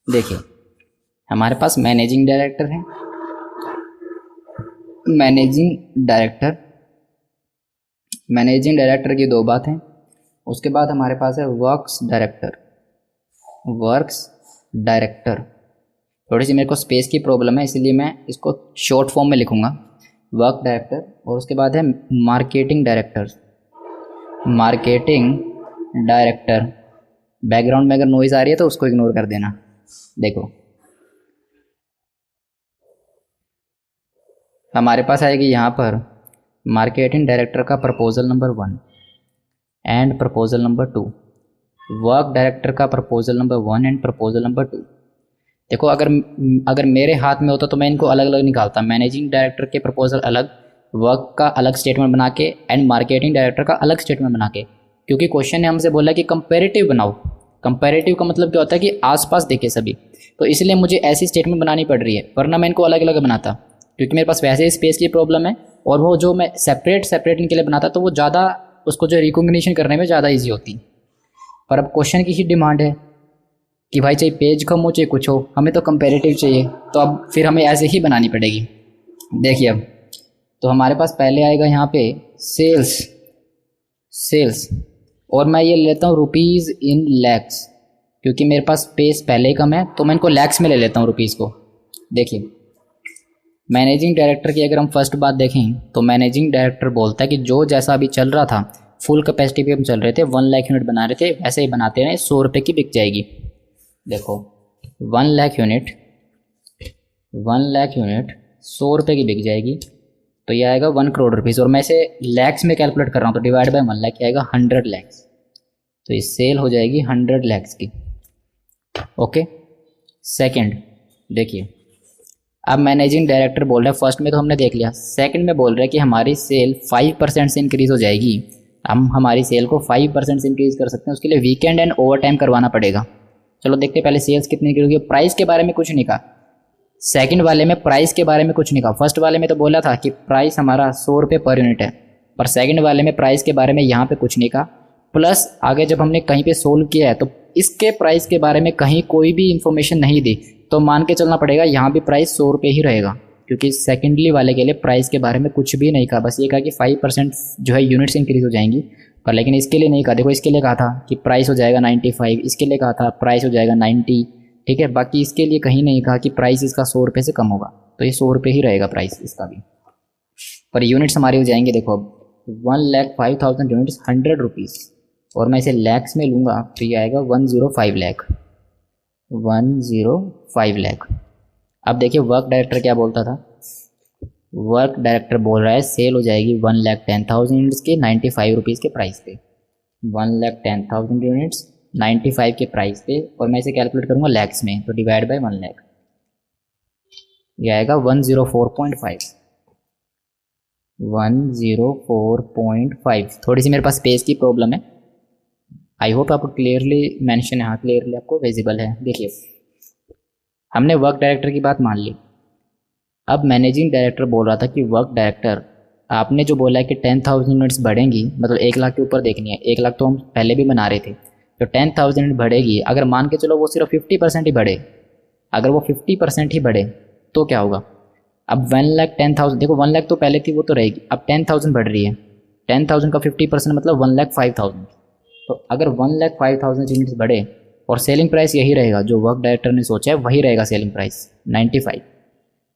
देखिए हमारे पास मैनेजिंग डायरेक्टर है, मैनेजिंग डायरेक्टर की दो बात हैं। उसके बाद हमारे पास है वर्क्स डायरेक्टर। थोड़ी सी मेरे को स्पेस की प्रॉब्लम है, इसलिए मैं इसको शॉर्ट फॉर्म में लिखूंगा, वर्क डायरेक्टर। और उसके बाद है मार्केटिंग डायरेक्टर। बैकग्राउंड में अगर नॉइज़ आ रही है तो उसको इग्नोर कर देना। देखो हमारे पास आएगी यहाँ पर मार्केटिंग डायरेक्टर का proposal number 1 and proposal number 2, work director का proposal number 1 and proposal number 2। देखो अगर मेरे हाथ में होता तो मैं इनको अलग अलग निकालता, मैनेजिंग डायरेक्टर के प्रपोजल अलग, वर्क का अलग स्टेटमेंट बना के एंड मार्केटिंग डायरेक्टर का अलग स्टेटमेंट बना के, क्योंकि क्वेश्चन ने हमसे बोला कि कंपेरेटिव बनाओ। कंपेरेटिव का मतलब क्या होता है कि आसपास देखे सभी, तो इसलिए मुझे ऐसी स्टेटमेंट बनानी पड़ रही है, वरना मैं इनको अलग अलग बनाता, क्योंकि मेरे पास वैसे ही स्पेस की प्रॉब्लम है। और वो जो मैं सेपरेट इनके लिए बनाता तो वो ज़्यादा, उसको जो रिकॉग्निशन करने में ज़्यादा ईजी होती। पर अब क्वेश्चन की ही डिमांड है कि भाई चाहे पेज कम हो चाहे कुछ हो, हमें तो कंपेरेटिव चाहिए, तो अब फिर हमें ऐसे ही बनानी पड़ेगी। देखिए अब तो हमारे पास पहले आएगा यहाँ पे सेल्स, और मैं ये लेता हूँ रुपीज़ इन लैक्स, क्योंकि मेरे पास स्पेस पहले ही कम है, तो मैं इनको लैक्स में ले लेता हूँ रुपीज़ को। देखिए मैनेजिंग डायरेक्टर की अगर हम फर्स्ट बात देखें तो मैनेजिंग डायरेक्टर बोलता है कि जो जैसा अभी चल रहा था, फुल कैपेसिटी पे हम चल रहे थे, 1 लाख यूनिट बना रहे थे, वैसे ही बनाते रहे, 100 रुपये की बिक जाएगी। देखो 1 लाख यूनिट 100 रुपये की बिक जाएगी, तो ये आएगा 1 करोड़ रुपीज़। और मैं इसे लैक्स में कैलकुलेट कर रहा हूँ, तो डिवाइड बाय 1 लाख आएगा 100 लैक्स, तो ये सेल हो जाएगी 100 लैक्स की। ओके सेकंड देखिए, अब मैनेजिंग डायरेक्टर बोल रहा है, फर्स्ट में तो हमने देख लिया, सेकंड में बोल रहा है कि हमारी सेल 5% से इंक्रीज़ हो जाएगी। हम हमारी सेल को 5% से इंक्रीज़ कर सकते हैं, उसके लिए वीकेंड एंड ओवर टाइम करवाना पड़ेगा। चलो देखते हैं पहले सेल्स कितनी इंक्रीज होगी। प्राइस के बारे में कुछ नहीं कहा, सेकंड वाले में प्राइस के बारे में कुछ नहीं कहा। फर्स्ट वाले में तो बोला था कि प्राइस हमारा 100 रुपये पर यूनिट है, पर सेकंड वाले में प्राइस के बारे में यहाँ पे कुछ नहीं कहा। प्लस आगे जब हमने कहीं पे सोल्व किया है तो इसके प्राइस के बारे में कहीं कोई भी इन्फॉर्मेशन नहीं दी, तो मान के चलना पड़ेगा यहाँ भी प्राइस 100 रुपये ही रहेगा, क्योंकि सेकेंडली वाले के लिए प्राइस के बारे में कुछ भी नहीं कहा, बस ये कहा कि 5% जो है यूनिट्स इंक्रीज हो जाएंगी, पर लेकिन इसके लिए नहीं कहा। देखो इसके लिए कहा था कि प्राइस हो जाएगा 95, इसके लिए कहा था प्राइस हो जाएगा 90, ठीक है। बाकी इसके लिए कहीं नहीं कहा कि प्राइस इसका 100 रुपये से कम होगा, तो ये 100 रुपये ही रहेगा प्राइस इसका भी, पर यूनिट्स हमारे हो जाएंगे। देखो अब 1,05,000 यूनिट्स 100 रुपीज़, और मैं इसे लैक्स में लूँगा तो ये आएगा 105 लाख। 105 लाख। अब देखिए वर्क डायरेक्टर क्या बोलता था, वर्क डायरेक्टर बोल रहा है सेल हो जाएगी 1,10,000 यूनिट्स के 95 रुपीज़ के प्राइस पे, 1,10,000 यूनिट्स 95 के प्राइस पे, और मैं इसे कैलकुलेट करूँगा लैक्स में, तो डिवाइड बाय 1 लाख, यह आएगा 104.5। 104.5। थोड़ी सी मेरे पास स्पेस की प्रॉब्लम है, आई होप आपको क्लियरली मेंशन है, हाँ क्लियरली आपको विजिबल है। देखिए हमने वर्क डायरेक्टर की बात मान ली, अब मैनेजिंग डायरेक्टर बोल रहा था कि वर्क डायरेक्टर आपने जो बोला है कि 10,000 यूनिट्स बढ़ेंगी, मतलब 1 लाख के ऊपर देखनी है, 1 लाख तो हम पहले भी बना रहे थे, तो 10,000 यूनिट बढ़ेगी, अगर मान के चलो वो सिर्फ 50% ही बढ़े, अगर वो 50% ही बढ़े तो क्या होगा। अब 1,10,000, देखो 1 लाख तो पहले थी वो तो रहेगी, अब 10,000 बढ़ रही है, 10,000 का 50% मतलब 1,05,000। तो अगर 1,05,000 यूनिट्स बढ़े और सेलिंग प्राइस यही रहेगा जो वर्क डायरेक्टर ने सोचा है, वही रहेगा सेलिंग प्राइस 95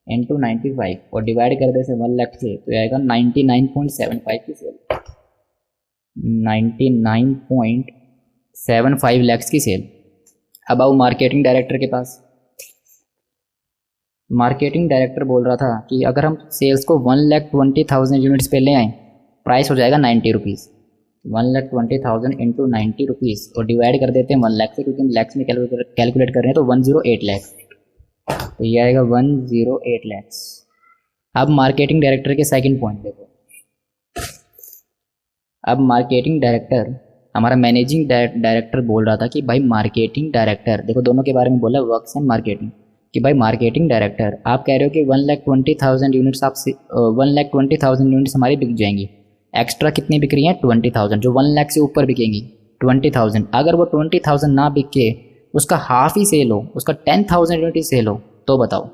इंटू 95 और डिवाइड कर दे से 1 लाख से, तो आएगा 99.75 की सेल, 99.75 लैक्स की सेल। अब आओ मार्केटिंग डायरेक्टर के पास। मार्केटिंग डायरेक्टर बोल रहा था कि अगर हम सेल्स को 1,20,000 यूनिट्स पे ले आएँ, प्राइस हो जाएगा 90 रुपीज़। 1,20,000 इंटू 90 रुपीज़ और डिवाइड कर देते हैं 1 लाख से, क्योंकि हम लैक्स में कैलकुलेट कर रहे हैं, तो 108 लैक्स, तो ये आएगा 108 लैक्स। अब मार्केटिंग डायरेक्टर के सेकंड पॉइंट देखो। अब मार्केटिंग डायरेक्टर, हमारा मैनेजिंग डायरेक्टर बोल रहा था कि भाई मार्केटिंग डायरेक्टर, देखो दोनों के बारे में बोला, वर्क्स एंड मार्केटिंग, कि भाई मार्केटिंग डायरेक्टर आप कह रहे हो कि 1,20,000 यूनिट्स आप 1,20,000 यूनिट्स हमारी बिक जाएंगी, एक्स्ट्रा कितनी बिक रही हैं 20,000, जो 1 लाख से ऊपर बिकेंगी 20,000। अगर वो 20,000 ना बिक के उसका हाफ ही सेल हो, उसका 10,000 यूनिट ही सेल हो, तो बताओ।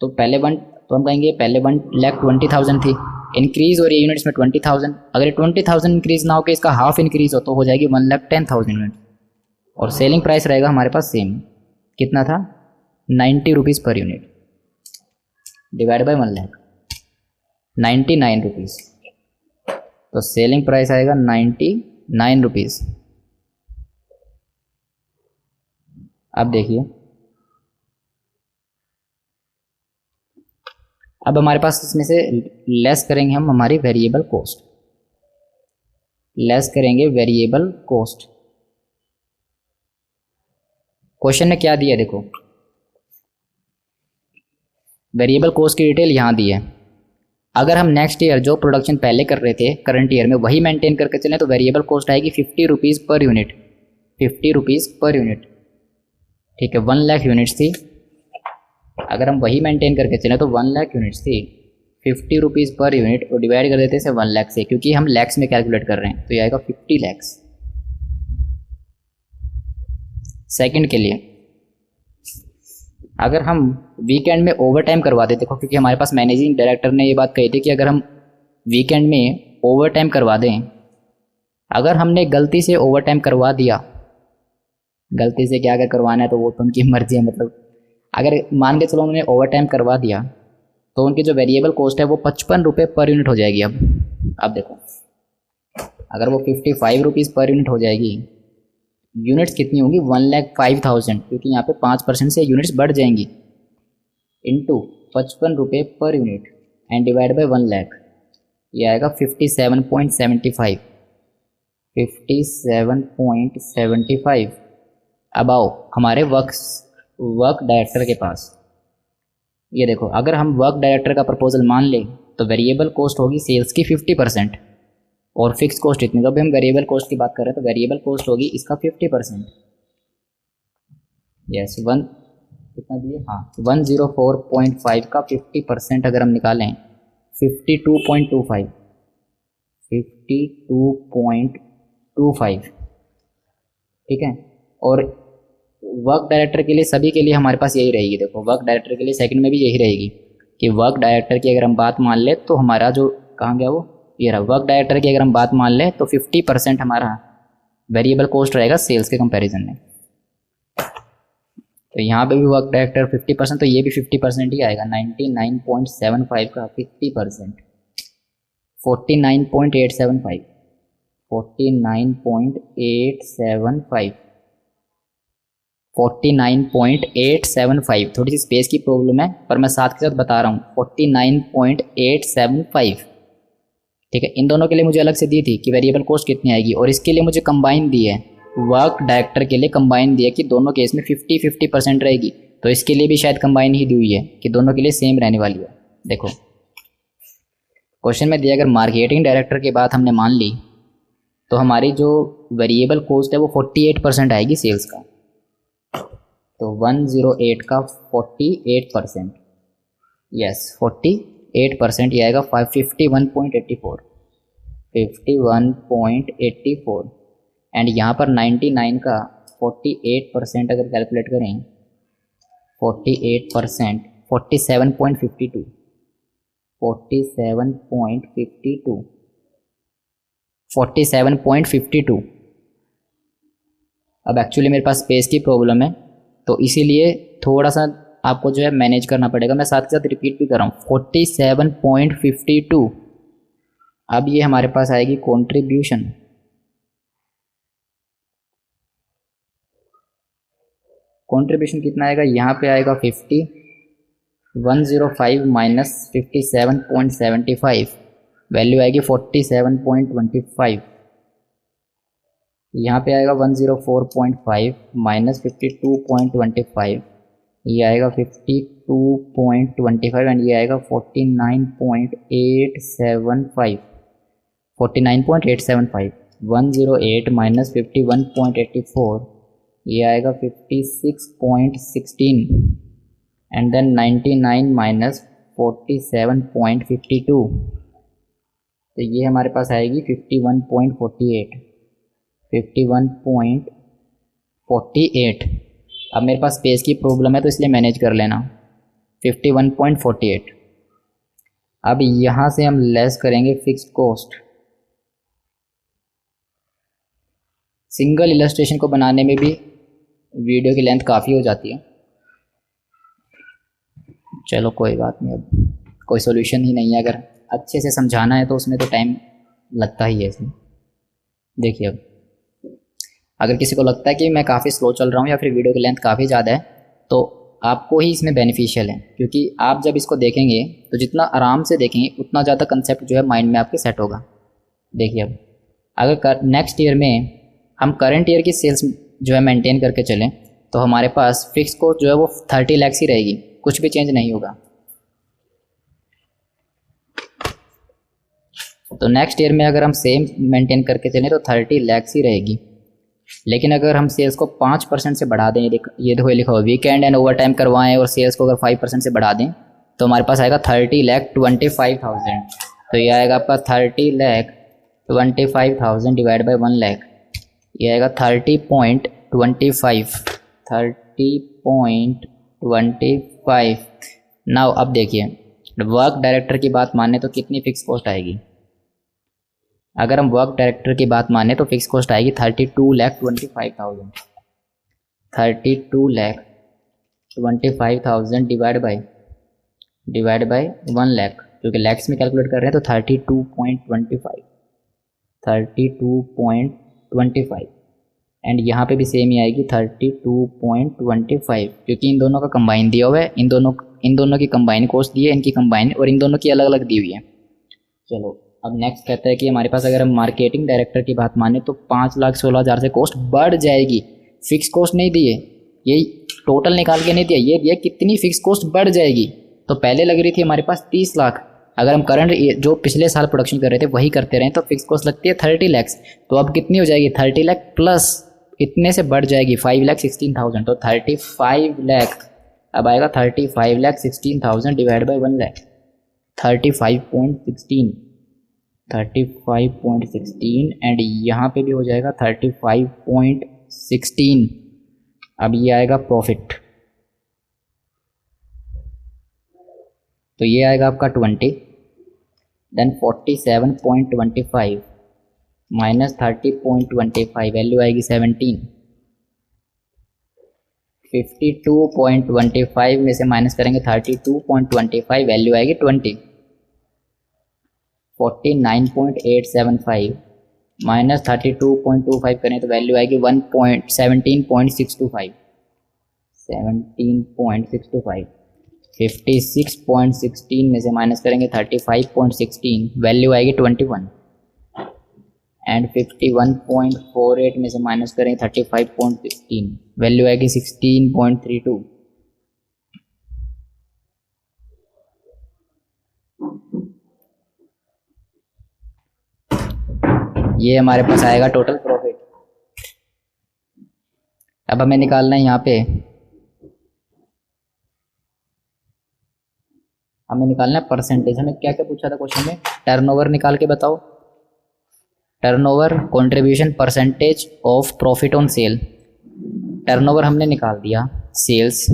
तो पहले हम कहेंगे पहले 1,20,000 थी, इंक्रीज हो रही है यूनिट्स में 20,000, अगर 20,000 इंक्रीज ना हो के इसका हाफ इंक्रीज हो तो हो जाएगी 1,10,000 यूनिट, और सेलिंग प्राइस रहेगा हमारे पास सेम, कितना था 90 rupees per unit, divide by 1 lakh, 99 rupees, तो सेलिंग प्राइस आएगा 99 रुपीज़। अब देखिए, अब हमारे पास इसमें से लेस करेंगे हम हमारी वेरिएबल कॉस्ट, लेस करेंगे वेरिएबल कॉस्ट। क्वेश्चन में क्या दिया देखो, वेरिएबल कॉस्ट की डिटेल यहाँ दी है। अगर हम नेक्स्ट ईयर जो प्रोडक्शन पहले कर रहे थे करंट ईयर में वही मेंटेन करके चलें तो वेरिएबल कॉस्ट आएगी 50 rupees per unit, 50 rupees per unit, ठीक है। 1 लाख यूनिट्स थी, अगर हम वही मेंटेन करके चलें तो 1 लाख यूनिट्स थी, 50 रुपीज़ पर यूनिट और डिवाइड कर देते हैं 1 लाख से, क्योंकि हम लैक्स में कैलकुलेट कर रहे हैं, तो ये आएगा 50 लैक्स। सेकंड के लिए, अगर हम वीकेंड में ओवर टाइम करवा दें, देखो क्योंकि हमारे पास मैनेजिंग डायरेक्टर ने ये बात कही थी कि अगर हम वीकेंड में ओवर टाइम करवा दें, अगर हमने गलती से ओवर टाइम करवा दिया, गलती से क्या अगर करवाना है तो वो तो उनकी मर्जी है, मतलब अगर मान के चलो उन्होंने ओवर टाइम करवा दिया तो उनकी जो वेरिएबल कॉस्ट है वो 55 रुपये पर यूनिट हो जाएगी। अब देखो, अगर वो 55 रुपीज़ पर यूनिट हो जाएगी, यूनिट्स कितनी होंगी 1,05,000, क्योंकि यहाँ पे 5% से यूनिट्स बढ़ जाएंगी, इंटू 55 रुपये per unit and divide by 1 lakh, ये आएगा 57.75, 57.75। अब आओ हमारे वर्क डायरेक्टर के पास। ये देखो, अगर हम वर्क डायरेक्टर का प्रपोजल मान लें तो वेरिएबल कॉस्ट होगी सेल्स की 50% और फिक्स कॉस्ट इतनी, तो अभी हम वेरिएबल कॉस्ट की बात कर रहे हैं तो वेरिएबल कॉस्ट होगी इसका 50%, यस, कितना दिए, हाँ 104.5 का 50% अगर हम निकालें 52.25, 52.25, ठीक है। और वर्क डायरेक्टर के लिए सभी के लिए हमारे पास यही रहेगी, देखो वर्क डायरेक्टर के लिए सेकंड में भी यही रहेगी कि वर्क डायरेक्टर की अगर हम बात मान ले तो हमारा जो कहाँ गया वो, ये रहा, वर्क डायरेक्टर की अगर हम बात मान ले तो 50% हमारा वेरिएबल कॉस्ट रहेगा सेल्स के कंपैरिजन में। तो यहाँ पे भी वर्क डायरेक्टर 50%, तो ये भी 50% ही आएगा, 99.75 का 50%, 49.875, 49.875, 49.875। थोड़ी सी स्पेस की प्रॉब्लम है पर मैं साथ के साथ बता रहा हूँ, 49.875, ठीक है। इन दोनों के लिए मुझे अलग से दी थी कि वेरिएबल कॉस्ट कितनी आएगी, और इसके लिए मुझे कंबाइन दी है, वर्क डायरेक्टर के लिए कंबाइन दिया कि दोनों केस में 50-50% रहेगी, तो इसके लिए भी शायद कंबाइन ही दी हुई है कि दोनों के लिए सेम रहने वाली है। देखो क्वेश्चन में दिया, अगर मार्केटिंग डायरेक्टर की बात हमने मान ली तो हमारी जो वेरिएबल कॉस्ट है वो 48% आएगी सेल्स का, तो 108 का 48%, यस 48%, ये आएगा 51.84, 51.84, एंड यहाँ पर 99 का 48% अगर कैलकुलेट करें, 48%, 47.52, 47.52, 47.52। अब एक्चुअली मेरे पास स्पेस की प्रॉब्लम है, तो इसीलिए थोड़ा सा आपको जो है मैनेज करना पड़ेगा। मैं साथ के साथ रिपीट भी कर रहा हूँ, 47.52। अब ये हमारे पास आएगी कंट्रीब्यूशन। कंट्रीब्यूशन कितना आएगा, यहाँ पे आएगा 105 माइनस 57.75, वैल्यू आएगी 47.25। यहाँ पे आएगा 104.5 माइनस 52.25, ये आएगा 52.25 एंड ये आएगा 49.875। 108 माइनस 51.84, ये आएगा 56.16 एंड देन 99 माइनस 47.52, तो ये हमारे पास आएगी 51.48। अब मेरे पास स्पेस की प्रॉब्लम है तो इसलिए मैनेज कर लेना, 51.48। अब यहाँ से हम लेस करेंगे फिक्स्ड कॉस्ट। सिंगल इलस्ट्रेशन को बनाने में भी वीडियो की लेंथ काफ़ी हो जाती है। चलो कोई बात नहीं, अब कोई सॉल्यूशन ही नहीं है। अगर अच्छे से समझाना है तो उसमें तो टाइम लगता ही है इसमें। देखिए, अब अगर किसी को लगता है कि मैं काफ़ी स्लो चल रहा हूँ या फिर वीडियो की लेंथ काफ़ी ज़्यादा है, तो आपको ही इसमें बेनिफिशियल है, क्योंकि आप जब इसको देखेंगे तो जितना आराम से देखेंगे उतना ज़्यादा कंसेप्ट जो है माइंड में आपके सेट होगा। देखिए, अब अगर नेक्स्ट ईयर में हम करंट ईयर की सेल्स जो है मेंटेन करके चलें तो हमारे पास फिक्स कॉस्ट जो है वो 30 लाख ही रहेगी, कुछ भी चेंज नहीं होगा। तो नेक्स्ट ईयर में अगर हम सेम मेंटेन करके चलें तो 30 लाख ही रहेगी। लेकिन अगर हम सेल्स को 5% से बढ़ा दें, ये देखो लिखा हो वीकेंड एंड ओवर टाइम करवाएं और सेल्स को अगर 5% से बढ़ा दें तो हमारे पास आएगा 30,25,000। तो ये आएगा आपका 30,25,000 डिवाइड बाई 1 लाख, ये आएगा 30.25। नाउ अब देखिए, वर्क डायरेक्टर की बात माने तो कितनी फिक्स कॉस्ट आएगी। अगर हम वर्क डायरेक्टर की बात माने तो फिक्स कॉस्ट आएगी 32,25,000। 32,25,000 डिवाइड बाय 1 लाख, क्योंकि लैक्स में कैलकुलेट कर रहे हैं तो 32.25 एंड यहाँ पे भी सेम ही आएगी 32.25, क्योंकि इन दोनों का कंबाइन दिया हुआ है, इन दोनों की कंबाइन कॉस्ट दी है, इनकी कंबाइन और इन दोनों की अलग अलग दी हुई है। चलो अब नेक्स्ट कहता है कि हमारे पास अगर हम मार्केटिंग डायरेक्टर की बात माने तो 5,16,000 से कॉस्ट बढ़ जाएगी। फिक्स कॉस्ट नहीं दी है, यही टोटल निकाल के नहीं दिया, ये दिया कितनी फिक्स कॉस्ट बढ़ जाएगी। तो पहले लग रही थी हमारे पास 30 लाख, अगर हम करंट जो पिछले साल प्रोडक्शन कर रहे थे वही करते रहे तो फिक्स कॉस्ट लगती है 30 लाख। तो अब कितनी हो जाएगी, 30 लाख प्लस कितने से बढ़ जाएगी, 5,16,000। तो 35 लाख अब आएगा 35,16,000 डिवाइड बाई 1 लाख, 35.16 एंड यहाँ पे भी हो जाएगा 35.16। अब ये आएगा प्रॉफिट, तो ये आएगा आपका 20, देन 47.25 माइनस 30.25, वैल्यू आएगी 17। 52.25 में से माइनस करेंगे 32.25, वैल्यू आएगी 20। 49.875 माइनस 32.25 करें तो वैल्यू आएगी 17.625। 56.16 में से माइनस करेंगे 35.16, वैल्यू आएगी 21 एंड 51.48 में से माइनस करेंगे 35.16, वैल्यू आएगी 16.32। ये हमारे पास आएगा टोटल प्रॉफिट। अब हमें निकालना है यहाँ पे, हमें निकालना है परसेंटेज। हमें क्या क्या पूछा था क्वेश्चन में, टर्नओवर निकाल के बताओ। Turnover contribution percentage of profit on sale. Turnover हमने निकाल दिया, सेल्स।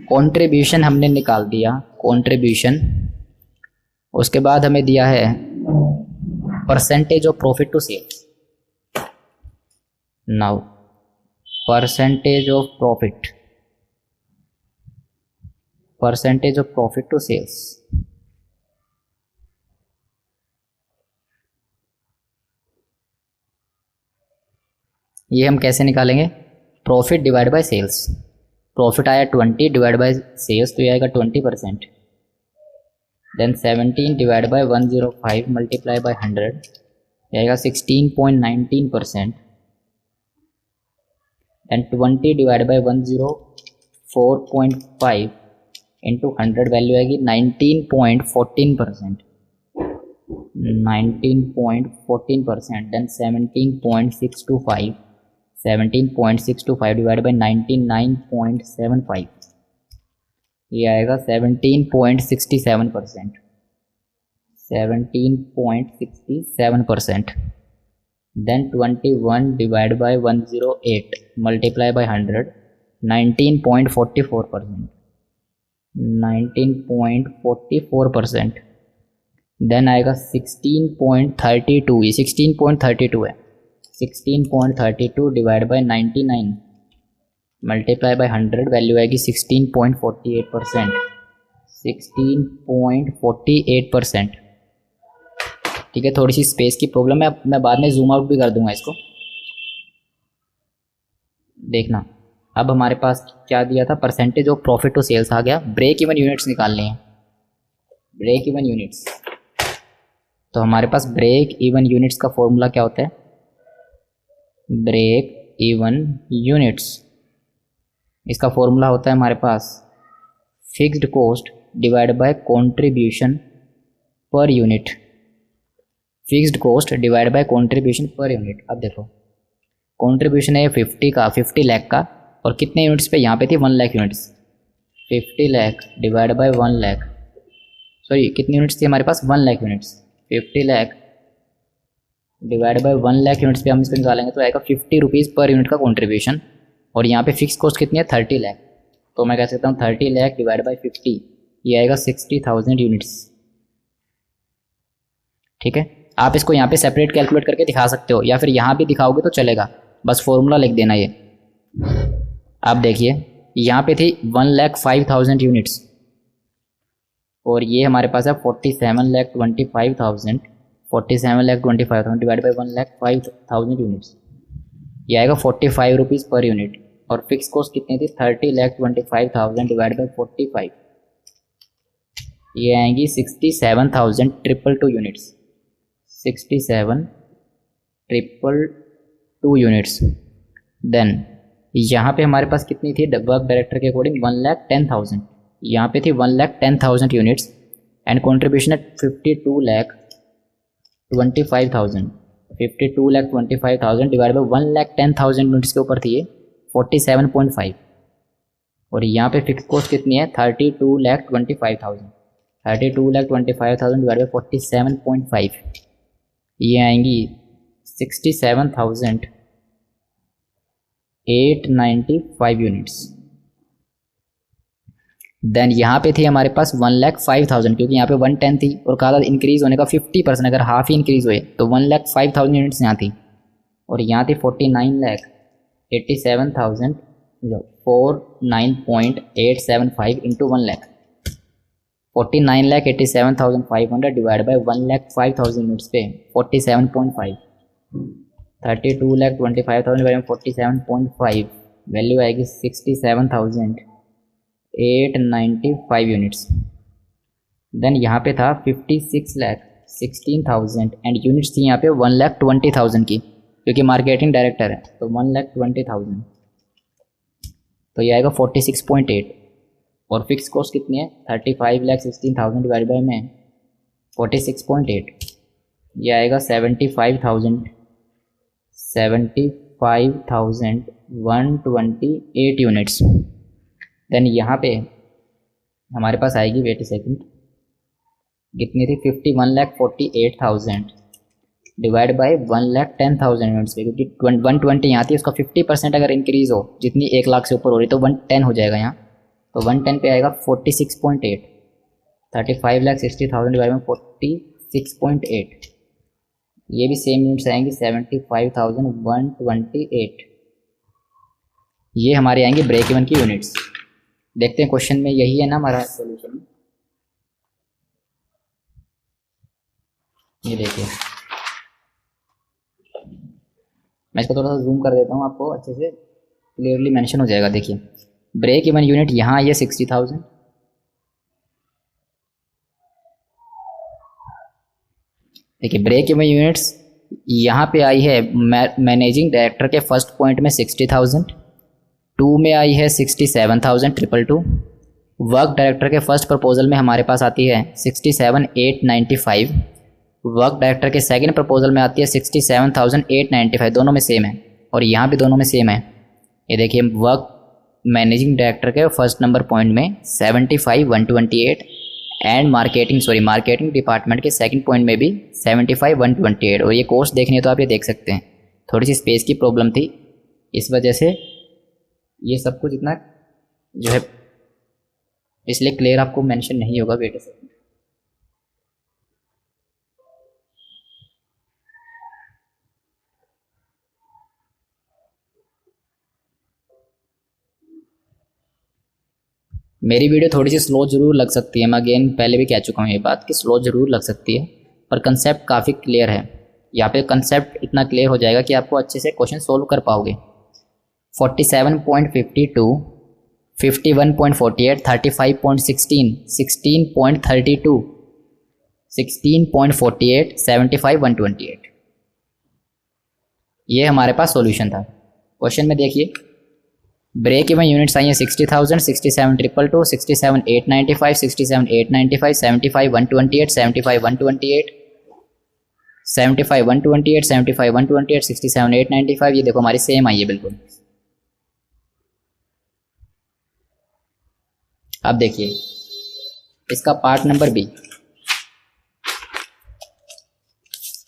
कंट्रीब्यूशन हमने निकाल दिया, कंट्रीब्यूशन। उसके बाद हमें दिया है percentage of profit to sales. Now percentage of profit to sales. ये हम कैसे निकालेंगे? Profit divide by sales. Profit आया 20 डिवाइड बाय सेल्स तो ये आएगा 20%. Then 17 divide by 105 multiply by 100 ये आएगा 16.19%. And 20 divide by 104.5 into 100 value आएगी 19.14%. 19.14%. देन 17.625 डिवाइड बाई 99.75 ये आएगा 17.67%. 17.67%. Then 21 divided by 108 multiply by 100 19.44%. 19.44%. Then आएगा 16.32. ये 16.32 है. 16.32 divided by 99 multiply by 100 value आएगी 16.48%. 16.48%. ठीक है, थोड़ी सी स्पेस की प्रॉब्लम है, मैं बाद में जूम आउट भी कर दूंगा इसको. देखना अब हमारे पास क्या दिया था, percentage of profit to sales आ गया. ब्रेक इवन यूनिट्स निकालने हैं. ब्रेक इवन यूनिट्स, तो हमारे पास ब्रेक इवन यूनिट्स का फॉर्मूला क्या होता है? ब्रेक इवन यूनिट्स, इसका फॉर्मूला होता है हमारे पास fixed cost divide by contribution per unit. Fixed cost divide by contribution per unit. अब देखो कंट्रीब्यूशन है 50 का, 50 लाख का, और कितने यूनिट्स पे? यहाँ पे थी 1 lakh units. 50 lakh divide by 1 lakh, sorry कितनी यूनिट्स थी हमारे पास? 1 lakh units. 50 lakh divide by 1 lakh units पे हम इसको निकालेंगे तो आएगा 50 रुपीज़ पर यूनिट का कंट्रीब्यूशन. और यहाँ पे फिक्स कॉस्ट कितनी है? 30 लाख. तो मैं कह सकता हूँ 30 लाख डिवाइड बाई 50 ये आएगा 60,000 यूनिट्स. ठीक है, आप इसको यहाँ पे सेपरेट कैलकुलेट करके दिखा सकते हो, या फिर यहाँ भी दिखाओगे तो चलेगा, बस फॉर्मूला लिख देना. ये आप देखिए यहाँ पे थी 1,05,000 यूनिट्स, और ये हमारे पास है 47,25,000. 47,25,000 डिवाइड बाई 1,05,000 यूनिट्स ये आएगा 45 रुपीज़ पर यूनिट. और फिक्स कॉस्ट कितनी थी? 30,25,000 डिवाइड बाई 45 ये आएंगी 67,222 यूनिट्स. 67,222 यूनिट्स. देन यहाँ पे हमारे पास कितनी थी वर्क डायरेक्टर के अकॉर्डिंग? 1,10,000. यहाँ पे थी 1,10,000 यूनिट्स एंड कंट्रीब्यूशन है 52,25,000. 52,25,000 डिवाइड बाई 1,10,000 यूनिट्स के ऊपर थी ये 47.5. और यहाँ पे फिक्स कॉस्ट कितनी है? 32,25,000. 32,25,000 डिवाइड बाई 47.5 ये आएंगी 67,895 यूनिट्स. देन यहाँ पे थी हमारे पास 1,05,000, क्योंकि यहाँ पे 110 थी और कहा था इंक्रीज होने का 50%, अगर हाफ ही इंक्रीज हुए तो 1,05,000 यूनिट्स यहाँ थी. और यहाँ थी 49,87,000 49.875 into 1 lakh. 49,87,500 divide by 1,05,000 units पे 47.5. 32,25,000 डिवाइड बाई 47.5 वैल्यू आएगी 67,895 यूनिट्स. देन यहाँ पे था 56,16,000 एंड यूनिट्स थी यहाँ पे 1,20,000 की, क्योंकि मार्केटिंग डायरेक्टर है तो 1,20,000. तो ये आएगा 46.8. और फिक्स कॉस्ट कितनी है? 35,16,000 डिवाइड बाई में 46.8 ये आएगा 75,128 यूनिट्स. देन यहाँ पे हमारे पास आएगी, वेट अ सेकंड, कितनी थी? 51,48,000 डिवाइड बाई 1,10,000 यूनिट्स पे, क्योंकि 120 यहाँ थी, उसका 50% अगर इंक्रीज़ हो, जितनी 1 लाख से ऊपर हो रही तो 110 हो जाएगा यहाँ. तो 110 पे आएगा 46.8. 35,60,000 डिवाइड बाई 46.8 ये भी सेम यूनिट्स आएंगी 75,128। ये हमारे आएंगे ब्रेक इवन की यूनिट्स। देखते हैं क्वेश्चन में यही है ना हमारा सॉल्यूशन। ये देखिए, मैं इसको थोड़ा सा जूम कर देता हूँ, आपको अच्छे से क्लियरली मेंशन हो जाएगा। देखिए ब्रेक इवन यूनिट यहाँ आई है 60,000, देखिए ब्रेक इवन यूनिट्स यहाँ पे आई है मैनेजिंग डायरेक्टर के फर्स्ट पॉइंट में 60,000, 2 में आई है 67,222, वर्क डायरेक्टर के फर्स्ट प्रपोजल में हमारे पास आती है 67,895, वर्क डायरेक्टर के सेकंड प्रपोजल में आती है 67,895, दोनों में सेम है और यहाँ भी दोनों में सेम है। ये देखिए वर्क मैनेजिंग डायरेक्टर के फर्स्ट नंबर पॉइंट में 75,128 एंड मार्केटिंग डिपार्टमेंट के सेकंड पॉइंट में भी 75,128। और ये कोर्स देखनी है तो आप ये देख सकते हैं, थोड़ी सी स्पेस की प्रॉब्लम थी, इस वजह से ये सब कुछ इतना जो है इसलिए क्लियर आपको मेंशन नहीं होगा। वेट से मेरी वीडियो थोड़ी सी स्लो जरूर लग सकती है, मैं अगेन पहले भी कह चुका हूँ ये बात कि स्लो जरूर लग सकती है, पर कंसेप्ट काफ़ी क्लियर है। यहाँ पे कंसेप्ट इतना क्लियर हो जाएगा कि आपको अच्छे से क्वेश्चन सोल्व कर पाओगे। 47.52, 51.48, 35.16, 16.32, 16.48, 75,128, ये हमारे पास सॉल्यूशन था। क्वेश्चन में देखिए ब्रेक इवन यूनिट्स आई हैं 60,000, 67,222, 67,895, 67,895, 75,128, 75,128, 75,128, 75,128, 67,895, ये देखो हमारी सेम आई है बिल्कुल। अब देखिए इसका पार्ट नंबर बी,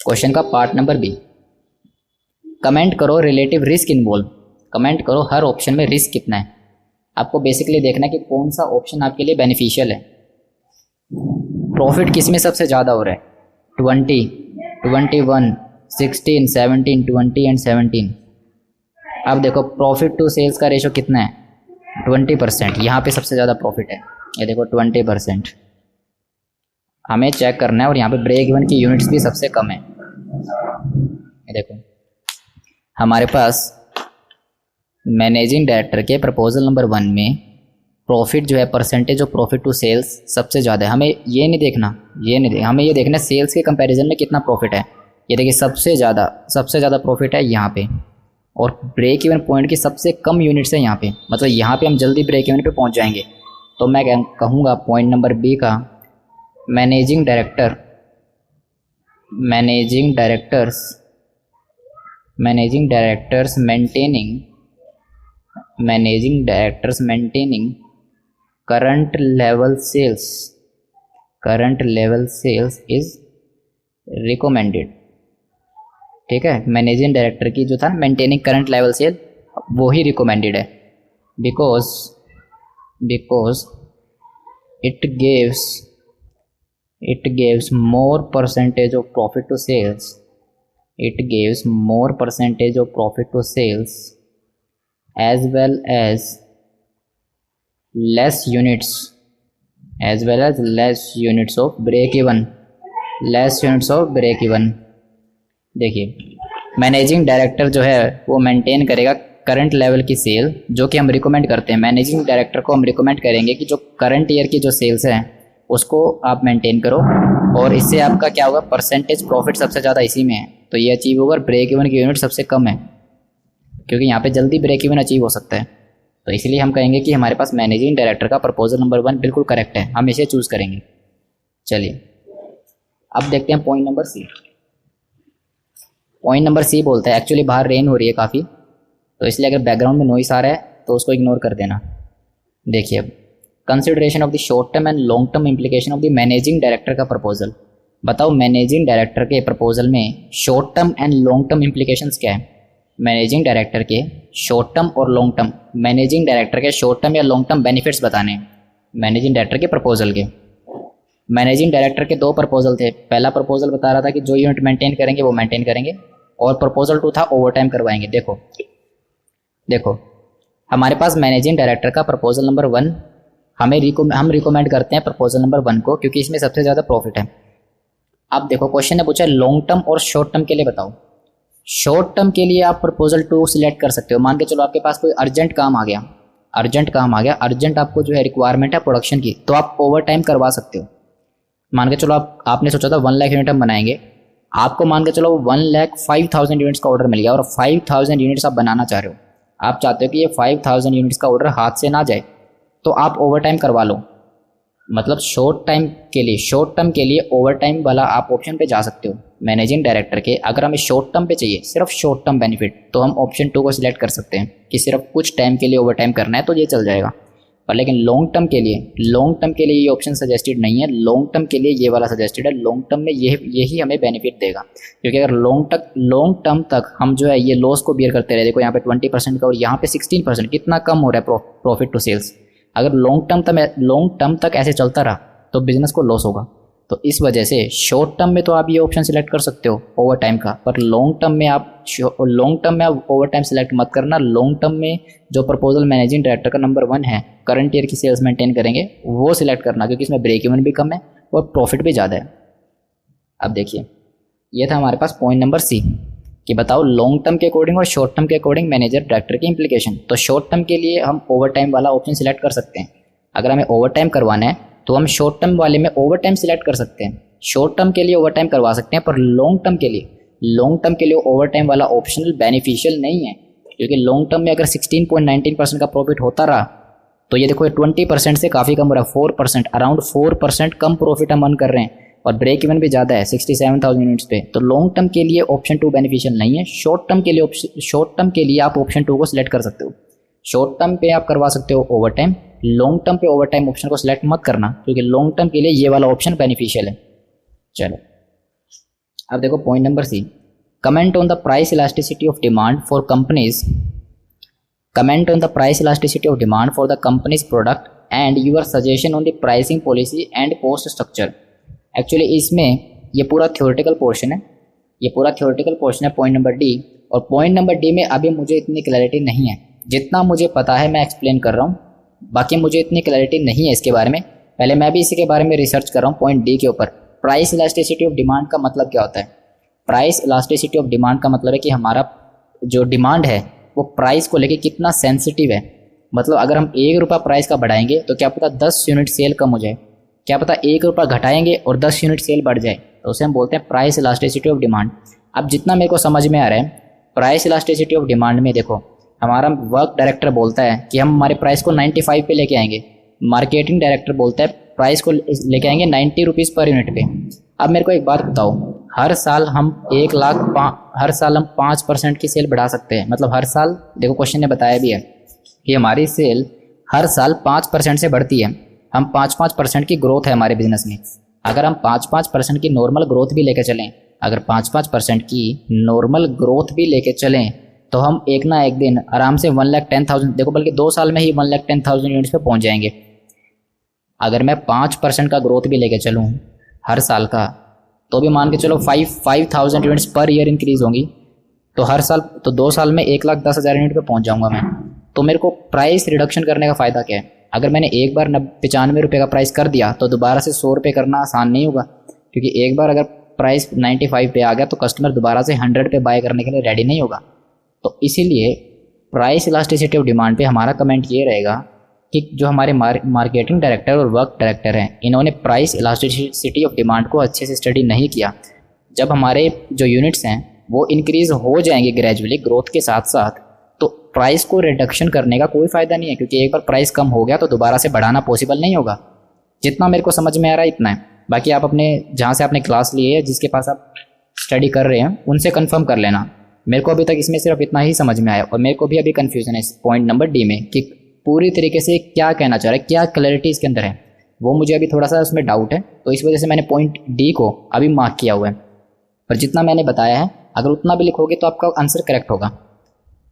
क्वेश्चन का पार्ट नंबर बी, कमेंट करो रिलेटिव रिस्क इन्वॉल्व, कमेंट करो हर ऑप्शन में रिस्क कितना है। आपको बेसिकली देखना है कि कौन सा ऑप्शन आपके लिए बेनिफिशियल है। प्रॉफिट किस में सबसे ज़्यादा हो रहा है, 20, 21, 16, 17, 20 एंड 17। अब देखो प्रॉफिट टू सेल्स का रेशो कितना है, 20%, यहाँ पे सबसे ज़्यादा प्रॉफिट है, ये देखो 20%। हमें चेक करना है और यहाँ पे ब्रेक इवन की यूनिट्स भी सबसे कम है। ये देखो हमारे पास मैनेजिंग डायरेक्टर के प्रपोजल नंबर 1 में प्रॉफिट जो है प्रॉफिट टू सेल्स सबसे ज़्यादा है। हमें ये नहीं देखना, हमें ये देखना सेल्स के कंपैरिजन में कितना प्रॉफिट है। ये देखिए सबसे ज़्यादा प्रॉफिट है यहाँ पे, और ब्रेक इवन पॉइंट की सबसे कम यूनिट्स है यहाँ पे, मतलब यहाँ पे हम जल्दी ब्रेक इवन पे पहुँच जाएंगे। तो मैं कहूँगा पॉइंट नंबर बी का managing director's maintaining current level sales is recommended. ठीक है, मैनेजिंग डायरेक्टर की जो था मेंटेनिंग करंट लेवल सेल वो ही रिकमेंडेड है, because it gives more percentage of profit to sales, as well as less units of break even। देखिए managing director जो है वो मेंटेन करेगा करंट लेवल की सेल जो कि हम रिकमेंड करते हैं। मैनेजिंग डायरेक्टर को हम रिकमेंड करेंगे कि जो करंट ईयर की जो सेल्स है उसको आप मेंटेन करो, और इससे आपका क्या होगा, परसेंटेज प्रॉफिट सबसे ज़्यादा इसी में है, तो ये अचीव होगा। ब्रेक इवन की यूनिट सबसे कम है क्योंकि यहाँ पे जल्दी ब्रेक इवन अचीव हो सकता है, तो इसलिए हम कहेंगे कि हमारे पास मैनेजिंग डायरेक्टर का प्रपोजल नंबर 1 बिल्कुल करेक्ट है, हम इसे चूज़ करेंगे। चलिए अब देखते हैं point number c. Point number c बोलता है, एक्चुअली बाहर रेन हो रही है काफ़ी, तो इसलिए अगर बैकग्राउंड में नॉइस आ रहा है तो उसको इग्नोर कर देना। देखिए अब consideration of the short term and long term implication of the managing director का प्रपोजल। बताओ मैनेजिंग डायरेक्टर के प्रपोजल में short term and long term implications क्या है। मैनेजिंग डायरेक्टर के शॉर्ट टर्म और लॉन्ग टर्म, मैनेजिंग डायरेक्टर के short term या लॉन्ग टर्म बेनिफिट्स बताने हैं मैनेजिंग डायरेक्टर के प्रपोजल के। मैनेजिंग डायरेक्टर के दो प्रपोजल थे। पहला प्रपोजल बता रहा था कि जो यूनिट मेंटेन करेंगे वो मेंटेन करेंगे, और प्रपोजल 2 था ओवर टाइम करवाएंगे। देखो देखो हमारे पास मैनेजिंग डायरेक्टर का प्रपोजल नंबर 1 हम रिकमेंड करते हैं प्रपोजल नंबर 1 को, क्योंकि इसमें सबसे ज़्यादा प्रॉफिट है। अब देखो क्वेश्चन ने पूछा लॉन्ग टर्म और शॉर्ट टर्म के लिए बताओ। शॉर्ट टर्म के लिए आप प्रपोजल 2 सिलेक्ट कर सकते हो। मान के चलो आपके पास कोई अर्जेंट काम आ गया, अर्जेंट आपको जो है रिक्वायरमेंट है प्रोडक्शन की, तो आप ओवर टाइम करवा सकते हो। मान के चलो आपने सोचा था 1 लाख यूनिट हम बनाएंगे, आपको मान के चलो 1,05,000 यूनिट्स का ऑर्डर मिल गया और 5,000 यूनिट्स आप बनाना चाह रहे हो। आप चाहते हो कि ये 5,000 यूनिट्स का ऑर्डर हाथ से ना जाए, तो आप ओवर टाइम करवा लो। मतलब शॉर्ट टर्म के लिए ओवर टाइम वाला आप ऑप्शन पे जा सकते हो मैनेजिंग डायरेक्टर के। अगर हमें शॉर्ट टर्म पे चाहिए, सिर्फ शॉर्ट टर्म बेनिफिट, तो हम ऑप्शन 2 को सिलेक्ट कर सकते हैं कि सिर्फ कुछ टाइम के लिए ओवर टाइम करना है, तो ये चल जाएगा। पर लेकिन लॉन्ग टर्म के लिए ये ऑप्शन सजेस्टेड नहीं है। लॉन्ग टर्म के लिए ये वाला सजेस्टेड है। लॉन्ग टर्म में यही हमें बेनिफिट देगा, क्योंकि अगर लॉन्ग टर्म तक हम जो है ये लॉस को बियर करते रहे, देखो यहाँ पे 20% का और यहाँ पे 16%, कितना कम हो रहा है प्रॉफिट टू सेल्स। अगर लॉन्ग टर्म तक ऐसे चलता रहा तो बिजनेस को लॉस होगा। तो इस वजह से शॉर्ट टर्म में तो आप ये ऑप्शन सिलेक्ट कर सकते हो ओवर टाइम का, पर लॉन्ग टर्म में आप ओवर टाइम सिलेक्ट मत करना। लॉन्ग टर्म में जो प्रपोजल मैनेजिंग डायरेक्टर का नंबर 1 है, करंट ईयर की सेल्स मेंटेन करेंगे, वो सिलेक्ट करना, क्योंकि इसमें ब्रेक इवन भी कम है और प्रॉफिट भी ज़्यादा है। अब देखिए ये था हमारे पास पॉइंट नंबर सी कि बताओ लॉन्ग टर्म के अकॉर्डिंग और शॉर्ट टर्म के अकॉर्डिंग मैनेजर डायरेक्टर की इंप्लीकेशन। तो शॉर्ट टर्म के लिए हम ओवर टाइम वाला ऑप्शन सिलेक्ट कर सकते हैं। अगर हमें ओवर टाइम करवाना है तो हम शॉर्ट टर्म वाले में ओवर टाइम सिलेक्ट कर सकते हैं। शॉर्ट टर्म के लिए ओवर टाइम करवा सकते हैं, पर लॉन्ग टर्म के लिए ओवर टाइम वाला ऑप्शनल बेनिफिशियल नहीं है, क्योंकि लॉन्ग टर्म में अगर 16.19% का प्रॉफिट होता रहा तो ये देखो 20% से काफ़ी कम हो रहा है, 4%, अराउंड 4% कम प्रॉफिट हम अर्न कर रहे हैं, और ब्रेक इवन भी ज़्यादा है 67,000 यूनिट्स पे। तो लॉन्ग टर्म के लिए ऑप्शन 2 बेनिफिशियल नहीं है। शॉर्ट टर्म के लिए आप ऑप्शन 2 को सिलेक्ट कर सकते हो। शॉर्ट टर्म पे आप करवा सकते हो ओवर टाइम, लॉन्ग टर्म पे ओवर टाइम ऑप्शन को सिलेक्ट मत करना, क्योंकि लॉन्ग टर्म के लिए ये वाला ऑप्शन बेनिफिशियल है। चलो अब देखो point number C, comment on the price elasticity of demand for companies. Comment on the price elasticity of demand for the companies product and your suggestion on the pricing policy and cost structure. Actually इसमें ये पूरा theoretical portion है, point number D. और point number D में अभी मुझे इतनी clarity नहीं है, जितना मुझे पता है मैं एक्सप्लेन कर रहा हूँ, बाकी मुझे इतनी क्लैरिटी नहीं है इसके बारे में। पहले मैं भी इसी के बारे में रिसर्च कर रहा हूँ पॉइंट डी के ऊपर। प्राइस इलास्टिसिटी ऑफ डिमांड का मतलब क्या होता है? प्राइस इलास्टिसिटी ऑफ डिमांड का मतलब है कि हमारा जो डिमांड है वो प्राइस को लेके कितना सेंसिटिव है। मतलब अगर हम 1 रुपया प्राइस का बढ़ाएंगे तो क्या पता 10 यूनिट सेल कम हो जाए, क्या पता 1 रुपया घटाएंगे और 10 यूनिट सेल बढ़ जाए, तो उसे हम बोलते हैं प्राइस इलास्टिसिटी ऑफ डिमांड। अब जितना मेरे को समझ में आ रहा है, प्राइस इलास्टिसिटी ऑफ डिमांड में देखो हमारा वर्क डायरेक्टर बोलता है कि हम हमारे प्राइस को 95 पे लेके आएंगे, मार्केटिंग डायरेक्टर बोलता है प्राइस को लेके आएंगे 90 रुपीज़ पर यूनिट पे। अब मेरे को एक बात बताओ, हर साल हम 5% की सेल बढ़ा सकते हैं। मतलब हर साल, देखो क्वेश्चन ने बताया भी है कि हमारी सेल हर साल 5% से बढ़ती है। हम 5% की ग्रोथ है हमारे बिजनेस में। अगर हम 5% की नॉर्मल ग्रोथ भी लेके चलें, अगर 5% की नॉर्मल ग्रोथ भी लेके चलें, तो हम एक ना एक दिन आराम से 1,10,000, देखो बल्कि 2 साल में ही 1,10,000 यूनिट्स पे पहुंच जाएंगे। अगर मैं 5% का ग्रोथ भी लेके चलूँ हर साल का, तो भी मान के चलो 5,000 यूनिट्स पर ईयर इंक्रीज होंगी, तो हर साल, तो 2 साल में 1,10,000 यूनिट पे पहुंच जाऊंगा मैं। तो मेरे को प्राइस रिडक्शन करने का फ़ायदा क्या है? अगर मैंने एक बार 95 रुपये का प्राइस कर दिया तो दोबारा से 100 रुपये करना आसान नहीं होगा, क्योंकि एक बार अगर प्राइस 95 पे आ गया तो कस्टमर दोबारा से 100 पे बाय करने के लिए रेडी नहीं होगा। तो इसीलिए प्राइस इलास्टिसिटी ऑफ डिमांड पे हमारा कमेंट ये रहेगा कि जो हमारे मार्केटिंग डायरेक्टर और वर्क डायरेक्टर हैं, इन्होंने प्राइस इलास्टिसिटी ऑफ डिमांड को अच्छे से स्टडी नहीं किया। जब हमारे जो यूनिट्स हैं वो इंक्रीज़ हो जाएंगे ग्रेजुअली ग्रोथ के साथ साथ, तो प्राइस को रिडक्शन करने का कोई फ़ायदा नहीं है, क्योंकि एक बार प्राइस कम हो गया तो दोबारा से बढ़ाना पॉसिबल नहीं होगा। जितना मेरे को समझ में आ रहा है इतना है, बाकी आप अपने जहाँ से आपने क्लास ली है, जिसके पास आप स्टडी कर रहे हैं, उनसे कंफर्म कर लेना। मेरे को अभी तक इसमें सिर्फ इतना ही समझ में आया, और मेरे को भी अभी कन्फ्यूज़न है इस पॉइंट नंबर डी में कि पूरी तरीके से क्या कहना चाह रहा है, क्या क्लैरिटी इसके अंदर है, वो मुझे अभी थोड़ा सा उसमें डाउट है। तो इस वजह से मैंने पॉइंट डी को अभी मार्क किया हुआ है, पर जितना मैंने बताया है अगर उतना भी लिखोगे तो आपका आंसर करेक्ट होगा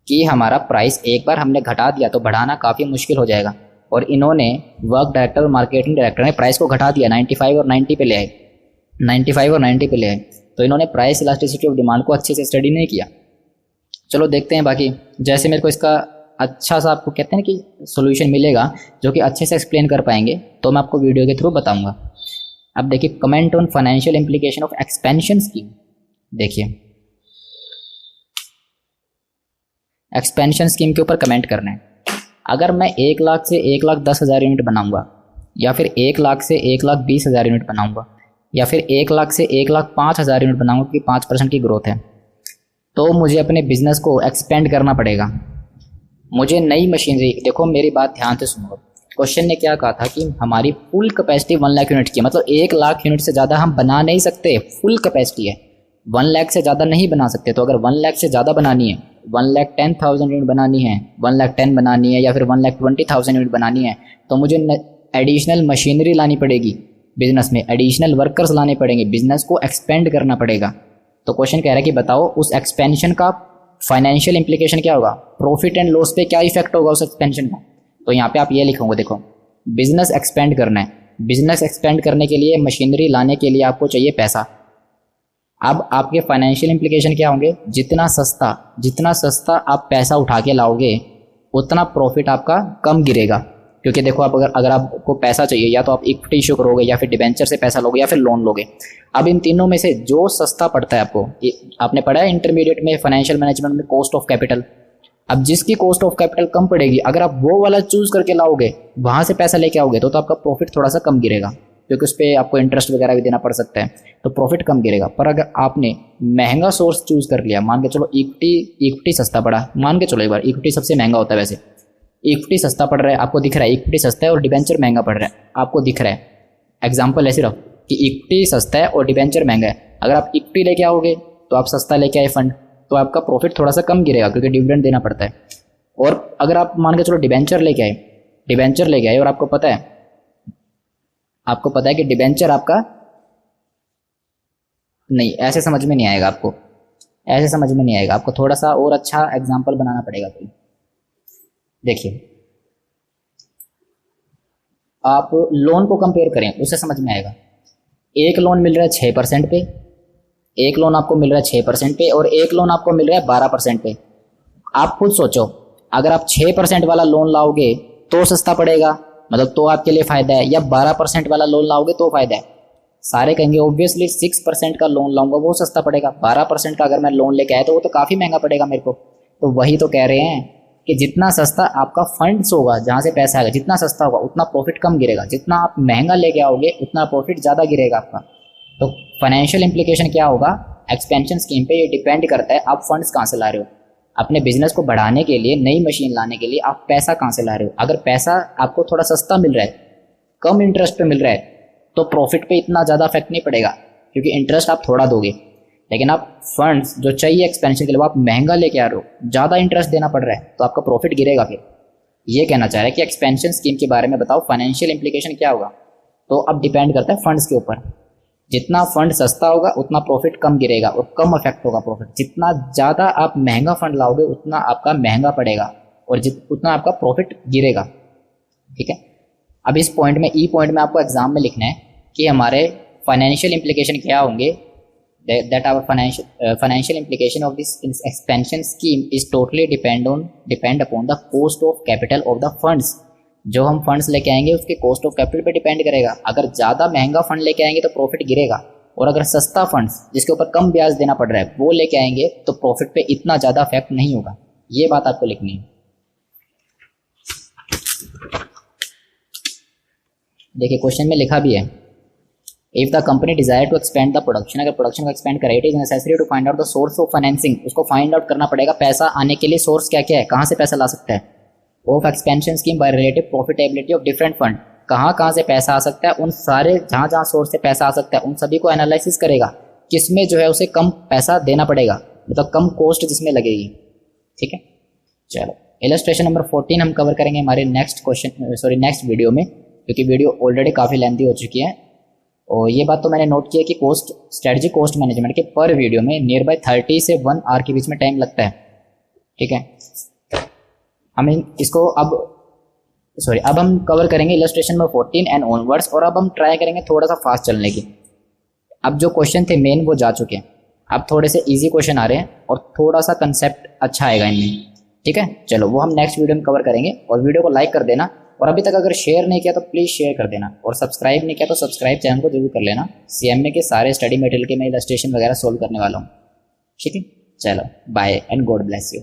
कि हमारा प्राइस एक बार हमने घटा दिया तो बढ़ाना काफ़ी मुश्किल हो जाएगा, और इन्होंने वर्क डायरेक्टर और मार्केटिंग डायरेक्टर ने प्राइस को घटा दिया, 95 और 90 पे ले आए, 95 और 90 पे ले आए। तो इन्होंने प्राइस इलास्टिसिटी ऑफ डिमांड को अच्छे से स्टडी नहीं किया। चलो देखते हैं बाकी। जैसे मेरे को इसका अच्छा सा आपको कहते हैं ना कि सोल्यूशन मिलेगा जो कि अच्छे से एक्सप्लेन कर पाएंगे, तो मैं आपको वीडियो के थ्रू बताऊंगा। अब देखिए, comment on financial implication of expansion scheme. देखिए, एक्सपेंशन स्कीम के ऊपर कमेंट करना है। अगर मैं 1 लाख से 1,10,000 यूनिट बनाऊंगा, या फिर 1 लाख से 1,20,000 यूनिट बनाऊंगा, या फिर 1 लाख से 1,05,000 यूनिट बनाऊंगा कि 5% की ग्रोथ है, तो मुझे अपने बिजनेस को एक्सपेंड करना पड़ेगा। मुझे नई मशीनरी, देखो मेरी बात ध्यान से सुनो। क्वेश्चन ने क्या कहा था कि हमारी फुल कैपेसिटी 1 लाख यूनिट की, मतलब 1 लाख यूनिट से ज़्यादा हम बना नहीं सकते, फुल कैपेसिटी है, 1 लाख से ज़्यादा नहीं बना सकते। तो अगर 1 लाख से ज़्यादा बनानी है, 1,10,000 यूनिट बनानी है, 1,10,000 बनानी है, या फिर 1,20,000 यूनिट बनानी है, तो मुझे एडिशनल मशीनरी लानी पड़ेगी, बिजनेस में एडिशनल वर्कर्स लाने पड़ेंगे, बिजनेस को एक्सपेंड करना पड़ेगा। तो क्वेश्चन कह रहा है कि बताओ उस एक्सपेंशन का फाइनेंशियल इंप्लीकेशन क्या होगा, प्रॉफिट एंड लॉस पे क्या इफेक्ट होगा उस एक्सपेंशन का। तो यहाँ पे आप ये लिखोगे, देखो बिजनेस एक्सपेंड करना है, बिजनेस एक्सपेंड करने के लिए मशीनरी लाने के लिए आपको चाहिए पैसा। अब आपके फाइनेंशियल इंप्लीकेशन क्या होंगे, जितना सस्ता आप पैसा उठा के लाओगे उतना प्रॉफिट आपका कम गिरेगा। क्योंकि देखो, आप अगर आपको पैसा चाहिए, या तो आप इक्विटी इशू करोगे, या फिर डिबेंचर से पैसा लोगे, या फिर लोन लोगे। अब इन तीनों में से जो सस्ता पड़ता है आपको, आपने पढ़ा है इंटरमीडिएट में फाइनेंशियल मैनेजमेंट में कॉस्ट ऑफ कैपिटल। अब जिसकी कॉस्ट ऑफ कैपिटल कम पड़ेगी, अगर आप वो वाला चूज करके लाओगे, वहां से पैसा लेके आओगे, तो आपका प्रॉफिट थोड़ा सा कम गिरेगा, क्योंकि उस पर आपको इंटरेस्ट वगैरह भी देना पड़ सकता है, तो प्रॉफिट कम गिरेगा। पर अगर आपने महंगा सोर्स चूज कर लिया, मान के चलो इक्विटी सस्ता पड़ा, मान के चलो एक बार, इक्विटी सबसे महंगा होता है वैसे, इक्विटी सस्ता पड़ रहा है, आपको दिख रहा है इक्विटी सस्ता है और डिबेंचर महंगा पड़ रहा है, आपको दिख रहा है। एग्जाम्पल है सिर्फ कि इक्विटी सस्ता है और डिबेंचर महंगा है। अगर आप इक्विटी लेके आओगे तो आप सस्ता लेके आए फंड, तो आपका प्रॉफिट थोड़ा सा कम गिरेगा, क्योंकि डिविडेंड देना पड़ता है। और अगर आप मान के चलो डिबेंचर लेके आए और आपको पता है कि डिबेंचर आपका नहीं, ऐसे समझ में नहीं आएगा आपको, थोड़ा सा और अच्छा एग्जाम्पल बनाना पड़ेगा। कोई देखिए, आप लोन को कंपेयर करें, उससे समझ में आएगा। एक लोन मिल रहा है 6% पे, एक लोन आपको मिल रहा है 6% पे, और एक लोन आपको मिल रहा है 12% पे। आप खुद सोचो, अगर आप 6% वाला लोन लाओगे तो सस्ता पड़ेगा, मतलब तो आपके लिए फ़ायदा है, या 12% वाला लोन लाओगे तो फ़ायदा है। सारे कहेंगे ऑब्वियसली 6% का लोन लाऊंगा वो सस्ता पड़ेगा, 12% का अगर मैं लोन लेके आया तो वो तो काफ़ी महंगा पड़ेगा मेरे को। तो वही तो कह रहे हैं कि जितना सस्ता आपका फंड्स होगा, जहाँ से पैसा आएगा, जितना सस्ता होगा उतना प्रॉफिट कम गिरेगा, जितना आप महंगा लेके आओगे उतना प्रॉफिट ज़्यादा गिरेगा आपका। तो फाइनेंशियल इंप्लीकेशन क्या होगा एक्सपेंशन स्कीम पे, ये डिपेंड करता है आप फंड्स कहाँ से ला रहे हो। अपने बिजनेस को बढ़ाने के लिए, नई मशीन लाने के लिए आप पैसा कहाँ से ला रहे हो। अगर पैसा आपको थोड़ा सस्ता मिल रहा है, कम इंटरेस्ट पे मिल रहा है, तो प्रॉफिट पे इतना ज़्यादा इफेक्ट नहीं पड़ेगा, क्योंकि इंटरेस्ट आप थोड़ा दोगे। लेकिन आप फंड्स जो चाहिए एक्सपेंशन के लिए वो आप महंगा लेके आ रहे हो, ज़्यादा इंटरेस्ट देना पड़ रहा है, तो आपका प्रॉफिट गिरेगा। फिर ये कहना चाह रहा है कि एक्सपेंशन स्कीम के बारे में बताओ, फाइनेंशियल इंप्लीकेशन क्या होगा। तो अब डिपेंड करता है फंड्स के ऊपर, जितना फंड सस्ता होगा उतना प्रॉफिट कम गिरेगा और कम इफेक्ट होगा प्रॉफिट। जितना ज़्यादा आप महंगा फंड लाओगे उतना आपका महंगा पड़ेगा और उतना आपका प्रॉफिट गिरेगा। ठीक है, अब इस पॉइंट में, ई पॉइंट में आपको एग्जाम में लिखना है कि हमारे फाइनेंशियल इंप्लीकेशन क्या होंगे। That our financial implication of this expansion scheme is totally depend upon the cost of capital of the funds. जो हम फंड्स लेके आएंगे उसके कॉस्ट ऑफ कैपिटल पे डिपेंड करेगा। अगर ज़्यादा महंगा फंड लेके आएंगे तो प्रॉफिट गिरेगा, और अगर सस्ता फंड्स जिसके ऊपर कम ब्याज देना पड़ रहा है वो लेके आएंगे तो प्रॉफिट पे इतना ज़्यादा इफेक्ट नहीं होगा। ये बात आपको लिखनी है। देखिए क्वेश्चन में लिखा भी है, if the company desire to expand the production, अगर प्रोडक्शन को एक्सपेंड करे, it is necessary to find out the source of financing. उसको फाइंड आउट करना पड़ेगा पैसा आने के लिए सोर्स क्या क्या है, कहाँ से पैसा ला सकता है। Of expansion scheme by relative profitability of different fund, कहाँ से पैसा आ सकता है, उन सारे जहाँ सोर्स से पैसा आ सकता है उन सभी को एनालिसिस करेगा, किसमें जो है उसे कम पैसा देना पड़ेगा, मतलब कम कॉस्ट जिसमें लगेगी। ठीक है, चलो इलस्ट्रेशन नंबर 14 हम कवर करेंगे हमारे नेक्स्ट वीडियो में, क्योंकि वीडियो ऑलरेडी काफ़ी लेंथी हो चुकी है। और ये बात तो मैंने नोट किया कि स्ट्रेटजी कॉस्ट मैनेजमेंट के पर वीडियो में नियर बाय 30 से 1 आवर के बीच में टाइम लगता है। ठीक है, हमें इसको अब सॉरी, अब हम कवर करेंगे इलस्ट्रेशन नंबर 14 एंड ऑनवर्ड्स, और अब हम ट्राई करेंगे थोड़ा सा फास्ट चलने की। अब जो क्वेश्चन थे मेन वो जा चुके हैं, अब थोड़े से इजी क्वेश्चन आ रहे हैं और थोड़ा सा कंसेप्ट अच्छा आएगा इनमें। ठीक है, चलो वो हम नेक्स्ट वीडियो में कवर करेंगे। और वीडियो को लाइक कर देना, और अभी तक अगर शेयर नहीं किया तो प्लीज़ शेयर कर देना, और सब्सक्राइब नहीं किया तो सब्सक्राइब चैनल को जरूर कर लेना। CMA के सारे स्टडी मटेरियल के मैं इलस्ट्रेशन वगैरह सोल्व करने वाला हूँ। ठीक है, चलो bye and God bless you.